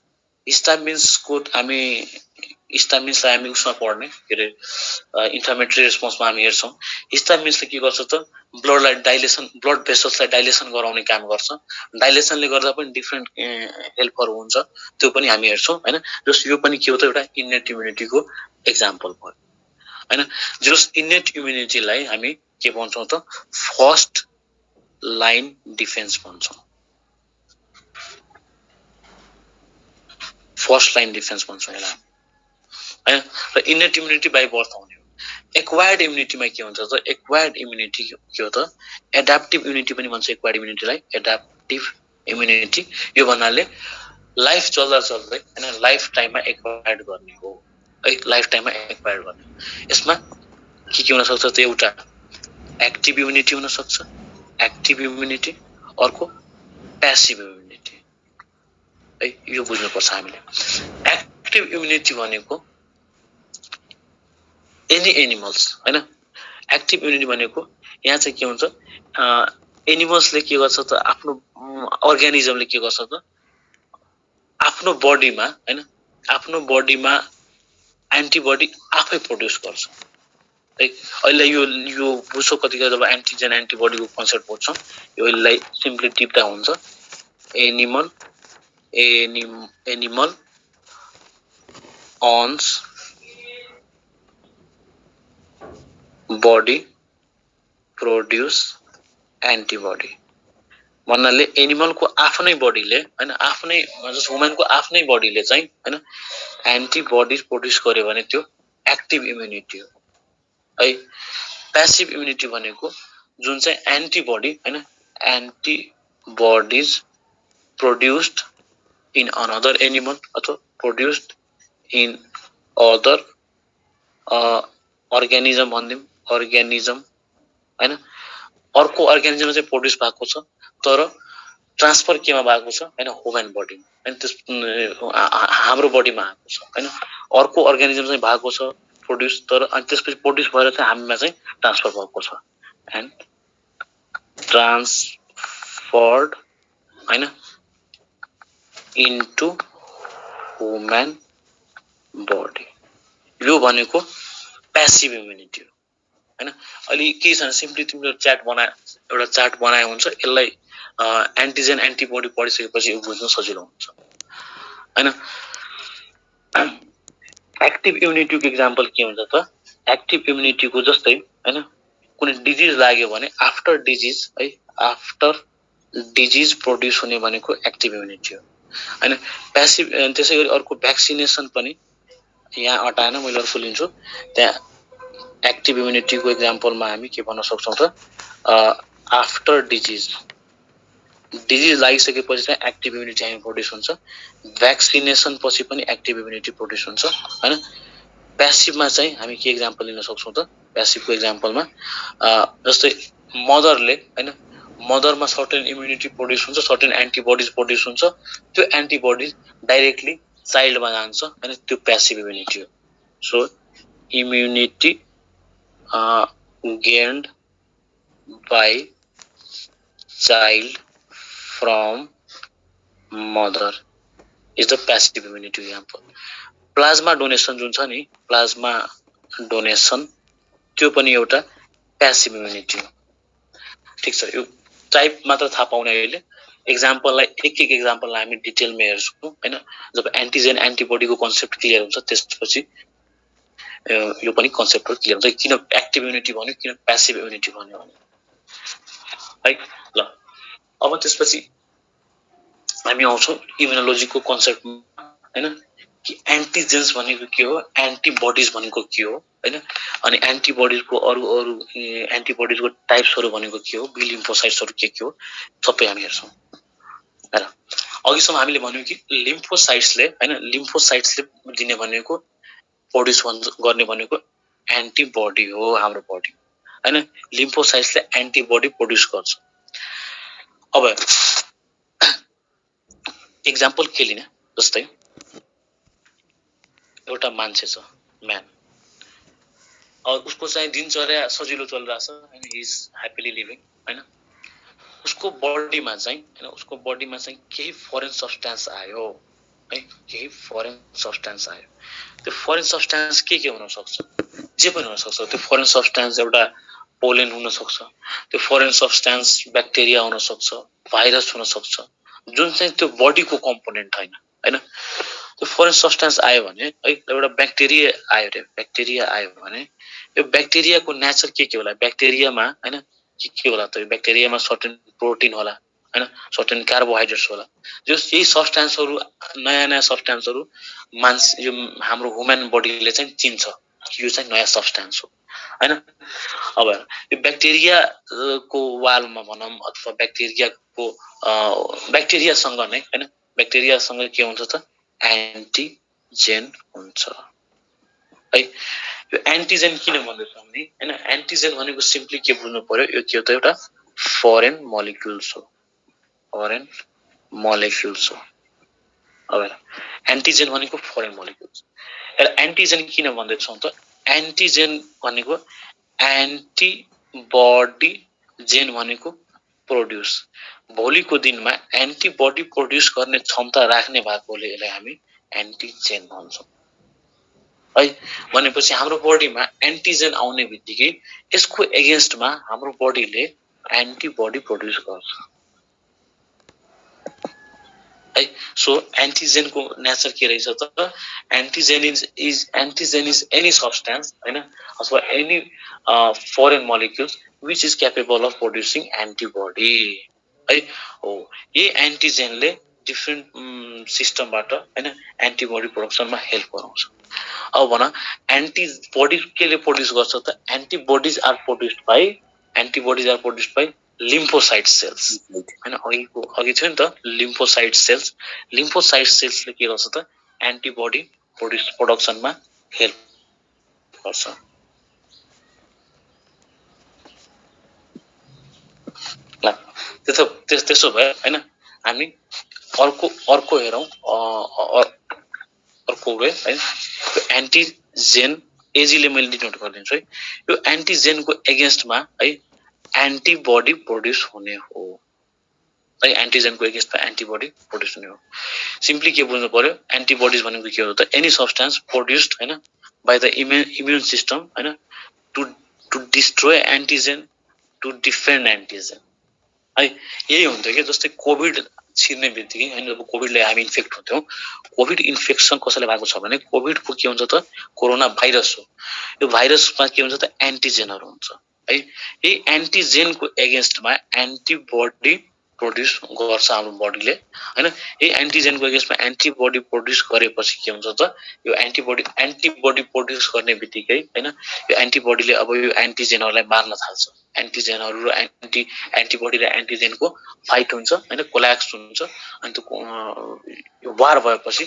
हिस्टामिन्सलाई हामी उसमा पढ्ने के रे इन्फ्लेमेटरी रेस्पोन्समा हामी हेर्छौं हिस्टामिन्सले के गर्छ त ब्लड भेसल्सलाई डाइलेसन गराउने काम गर्छ डाइलेसनले गर्दा पनि डिफरेन्ट हेल्पहरु हुन्छ त्यो पनि हामी हेर्छौं हैन जस यो पनि के हो त एउटा इनेट इम्युनिटीको एक्जाम्पल भयो हैन जस इनेट इम्युनिटीलाई हामी के भन्छौं त फर्स्ट लाइन डिफेन्स भन्छौं यसलाई हैन र इनेट इम्युनिटी बाइ बर्थ आउने हो एक्वायर्ड इम्युनिटीमा के हुन्छ त एक्वायर्ड इम्युनिटी के हो त एडाप्टिभ इम्युनिटी पनि भन्छ एक्वायर्ड इम्युनिटीलाई एडाप्टिभ इम्युनिटी यो भन्नाले लाइफ चल्दा चल्दै हैन लाइफ टाइममा एक्वायर्ड गर्ने हो है लाइफ टाइममा एक्वायर्ड गर्ने यसमा के हुन सक्छ त एउटा एक्टिभ इम्युनिटी हुन सक्छ एक्टिभ इम्युनिटी अर्को प्यासिभ इम्युनिटी है यो बुझ्नुपर्छ हामीले एक्टिभ इम्युनिटी भनेको एनी एनिमल्स हैन एक्टिभ इम्युनिटी भनेको यहाँ चाहिँ के हुन्छ एनिमल्सले के गर्छ त आफ्नो अर्गानिजमले के गर्छ त आफ्नो बडीमा हैन आफ्नो बडीमा एन्टिबडी आफै प्रोड्युस गर्छ है अहिले यो बुझ्छौ कतिका जब एन्टिजन एन्टिबडीको कन्सेप्ट बुझ्छौ यो यसलाई सिम्पली टिप्दा हुन्छ एनिमल ऑन्स बडी प्रोड्युस एन्टिबडी भन्नाले एनिमलको आफ्नै बडीले हैन आफ्नै जस ह्युमनको आफ्नै बडीले चाहिँ हैन एन्टिबडी प्रोड्युस गर्यो भने त्यो एक्टिभ इम्युनिटी हो है प्यासिभ इम्युनिटी भनेको जुन चाहिँ एन्टिबडी हैन antibodies produced in another animal अथवा प्रोड्युस्ड इन अदर अर्गानिजम भन्दिम अर्गानिजम हैन अर्को अर्गानिजम चाहिँ प्रोड्युस भएको छ तर ट्रान्सफर केमा भएको छ हैन ह्युमन बडीमा हैन त्यस हाम्रो बडीमा आएको छ हैन अर्को अर्गानिजम चाहिँ भएको छ प्रोड्युस तर अनि त्यसपछि प्रोड्युस भएर चाहिँ हामीमा चाहिँ ट्रान्सफर भएको छ एन्ड ट्रान्सफर्ड हैन इन्टु ह्युमन बडी यो भनेको प्यासिभ इम्युनिटी हो हैन अलि के छ सिम्पली तिम्रो एउटा चार्ट बनाए हुन्छ यसलाई एन्टिजन एन्टिबडी पढिसकेपछि यो बुझ्न सजिलो हुन्छ हैन एक्टिभ इम्युनिटीको एक्जाम्पल के हुन्छ त एक्टिभ इम्युनिटीको जस्तै हैन कुनै डिजिज लाग्यो भने आफ्टर डिजिज प्रोड्युस हुने भनेको एक्टिभ इम्युनिटी हो हैन प्यासिभ त्यसैगरी अर्को भ्याक्सिनेसन पनि यहाँ अटाएन मैले अर्को लिन्छु त्यहाँ एक्टिभ इम्युनिटीको एक्जाम्पलमा हामी के भन्न सक्छौं त आफ्टर डिजिज लागिसकेपछि चाहिँ एक्टिभ इम्युनिटी हामी प्रोड्युस हुन्छ भ्याक्सिनेसन पछि पनि एक्टिभ इम्युनिटी प्रोड्युस हुन्छ हैन प्यासिभमा चाहिँ हामी के एक्जाम्पल लिन सक्छौं त प्यासिभको एक्जाम्पलमा जस्तै मदरले हैन मदरमा सर्टेन इम्युनिटी प्रोड्युस हुन्छ सर्टेन एन्टिबडीज प्रोड्युस हुन्छ त्यो एन्टिबडीज डाइरेक्टली चाइल्डमा जान्छ हैन त्यो प्यासिभ इम्युनिटी हो so immunity gained by child from mother is the passive immunity example. Plasma donation जुन छ नि प्लाज्मा डोनेसन त्यो पनि एउटा प्यासिभ इम्युनिटी हो ठीक छ यो टाइप मात्र थाहा पाउने अहिले एक्जाम्पललाई एक एक्जाम्पललाई हामी डिटेलमा हेर्छौं हैन जब एन्टिजन एन्टिबडीको कन्सेप्ट क्लियर हुन्छ त्यसपछि यो पनि कन्सेप्टहरु क्लियर हुन्छ किन एक्टिभ इम्युनिटी भन्यो किन प्यासिभ इम्युनिटी भन्यो भने है ल अब त्यसपछि हामी आउँछौं इम्युनोलोजीको कन्सेप्टमा हैन कि एन्टिजेन्स भनेको के हो एन्टिबडीज भनेको के हो हैन अनि एन्टिबडीजको अरु एन्टिबडीजको टाइप्सहरु भनेको के हो बी लिम्फोसाइट्सहरु के हो सबै हामी हेर्छौं हैन अघिसम्म हामीले भन्यौ कि लिम्फोसाइट्सले दिने भनेको प्रोड्युस गर्ने भनेको एन्टिबडी हो हाम्रो बडी हैन लिम्फोसाइट्सले एन्टिबडी प्रोड्युस गर्छ अब एक्जाम्पल के लिने जस्तै एउटा मान्छे छ म्यान उसको चाहिँ दिनचर्या सजिलो चलिरहेछ हैन ही इज ह्यापीली लिभिङ हैन उसको बडीमा चाहिँ केही फरेन सब्स्टेन्स आयो है केही फरेन सब्स्टेन्स आयो त्यो फरेन सब्स्टेन्स के हुन सक्छ जे पनि हुन सक्छ त्यो फरेन सब्स्टेन्स एउटा पोलेन हुन सक्छ त्यो फरेन सब्स्टेन्स ब्याक्टेरिया हुन सक्छ भाइरस हुन सक्छ जुन चाहिँ त्यो बडीको कम्पोनेन्ट हैन त्यो फरेन सब्स्टेन्स आयो भने है एउटा ब्याक्टेरिया आयो भने यो ब्याक्टेरियाको नेचर के होला ब्याक्टेरियामा हैन के होला त ब्याक्टेरियामा सर्टेन प्रोटिन होला हैन सर्टेन कार्बोहाइड्रेट्स होला यही सब्स्टेन्सहरु नयाँ सब्स्टेन्सहरु मान्छे यो हाम्रो ह्युमन बडीले चाहिँ चिन्छ यो चाहिँ नयाँ सब्स्टान्स हो हैन। अब यो ब्याक्टेरिया को वालमा भनौँ अथवा ब्याक्टेरियासँग नै हैन, ब्याक्टेरियासँग के हुन्छ त एन्टिजेन हुन्छ है। यो एन्टिजेन किन भन्दैछ भने हैन, एन्टिजेन भनेको सिम्पली के बुझ्नु पर्यो, यो के हो त एउटा फरेन मोलिक्युल्स हो, फरेन मोलिक्युल्स हो। अब एन्टिजेन भनेको फरेन मोलिक्युल्स। एन्टिजेन किन भन्दैछौँ त, एन्टिजेन भनेको एन्टिबडी, जेन भनेको प्रोड्युस, भोलिको दिनमा एन्टिबडी प्रोड्युस गर्ने क्षमता राख्ने भएकोले यसलाई हामी एन्टिजेन भन्छौँ है। भनेपछि हाम्रो बडीमा एन्टिजेन आउने बित्तिकै यसको एगेन्स्टमा हाम्रो बडीले एन्टिबडी प्रोड्युस गर्छ है। सो एन्टिजेनको नेचर के रहेछ त, एन्टिजेन इज एनी सब्स्टान्स हैन, अथवा any foreign molecules which is capable of producing antibody है। हो यही एन्टिजेनले डिफ्रेन्ट सिस्टमबाट हैन एन्टिबडी प्रोडक्सनमा हेल्प गराउँछ। अब भन एन्टिबडी केले प्रोड्युस गर्छ त, antibodies are produced by lymphocyte cells हैन। अघि थियो नि त लिम्फोसाइट सेल्स, लिम्फोसाइट सेल्सले के गर्छ त एन्टिबडी प्रोडक्सनमा हेल्प गर्छ। ल त्यसो भए हैन, हामी अर्को हेरौँ, अर्को वे है। एन्टिजेन एजीले मैले नोट गरिदिन्छु है। यो एन्टिजेनको एगेन्स्टमा है एन्टिबडी प्रोड्युस हुने हो है, एन्टिजेनको एगेन्स्टमा एन्टिबडी प्रोड्युस हुने हो। सिम्पली के बुझ्नु पर्यो, एन्टिबडिज भनेको के हो त, एनी सब्स्टान्स प्रोड्युस्ड हैन बाइ द इम्युन सिस्टम हैन to destroy antigen to defend antigen है। यही हुन्थ्यो कि जस्तै कोभिड छिर्ने बित्तिकै हैन, जब कोभिडले हामी इन्फेक्ट हुन्थ्यौँ, कोभिड इन्फेक्सन कसैलाई भएको छ भने कोभिडको के हुन्छ त कोरोना भाइरस हो, यो भाइरसमा के हुन्छ त एन्टिजेनहरू हुन्छ है। यही एन्टिजेनको एगेन्स्टमा एन्टिबडी प्रोड्युस गर्छ हाम्रो बडीले हैन। यही एन्टिजेनको एगेन्स्टमा एन्टिबडी प्रोड्युस गरेपछि के हुन्छ त, यो एन्टिबडी प्रोड्युस गर्ने बित्तिकै हैन यो एन्टिबडीले अब यो एन्टिजेनहरूलाई मार्न थाल्छ। एन्टिजेनहरू र एन्टिबडी र एन्टिजेनको फाइट हुन्छ हैन, कोल्याप्स हुन्छ, अनि त्यो वार भएपछि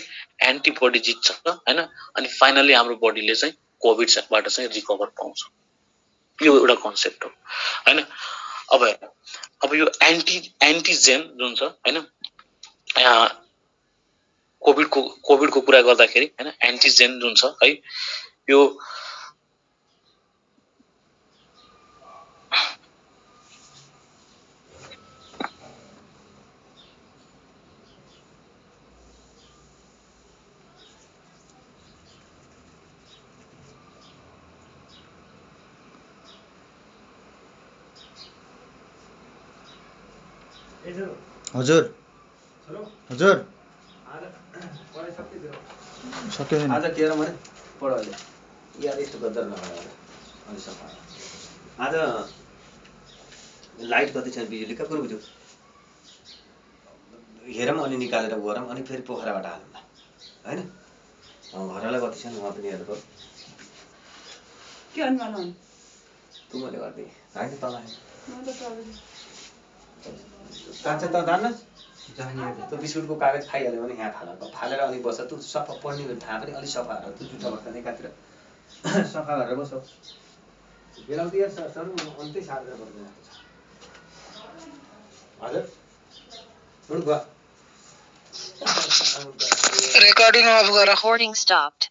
एन्टिबडी जित्छ हैन, अनि फाइनली हाम्रो बडीले चाहिँ कोभिडबाट चाहिँ रिकभर पाउँछ। यो एउटा कन्सेप्ट हो हैन। अब यो एन्टिजेन जुन छ हैन, कोभिडको कुरा गर्दाखेरि हैन, एन्टिजेन जुन छ है यो हजुर हजुर सक्यो आज के र भने पढ अहिले याद यस्तो गद्दार नभएर अनि सफा आज लाइट कति छ बिजुली कहाँ कुरो बुझ्यो हेरौँ अनि निकालेर गरौँ अनि फेरि पोखराबाट हालौँ हैन। घरलाई कति छ उहाँ पनि हेर्नु पर्यो के अन्वाल तँ मैले गरिदिएँ होइन तँलाई कान्छ त जान्न त्यो बिस्कुटको कागज खाइहाल्यो भने यहाँ फालेर अनि बस्छ तँ सफा पढ्ने थाहा पनि अलिक सफा गरेर तँ जुत्ता बस्दा एकातिर सफा गरेर बस्छौ बेलाउती सर अन्त्यै सारेर बस्दैन हजुर Recording off. Recording stopped.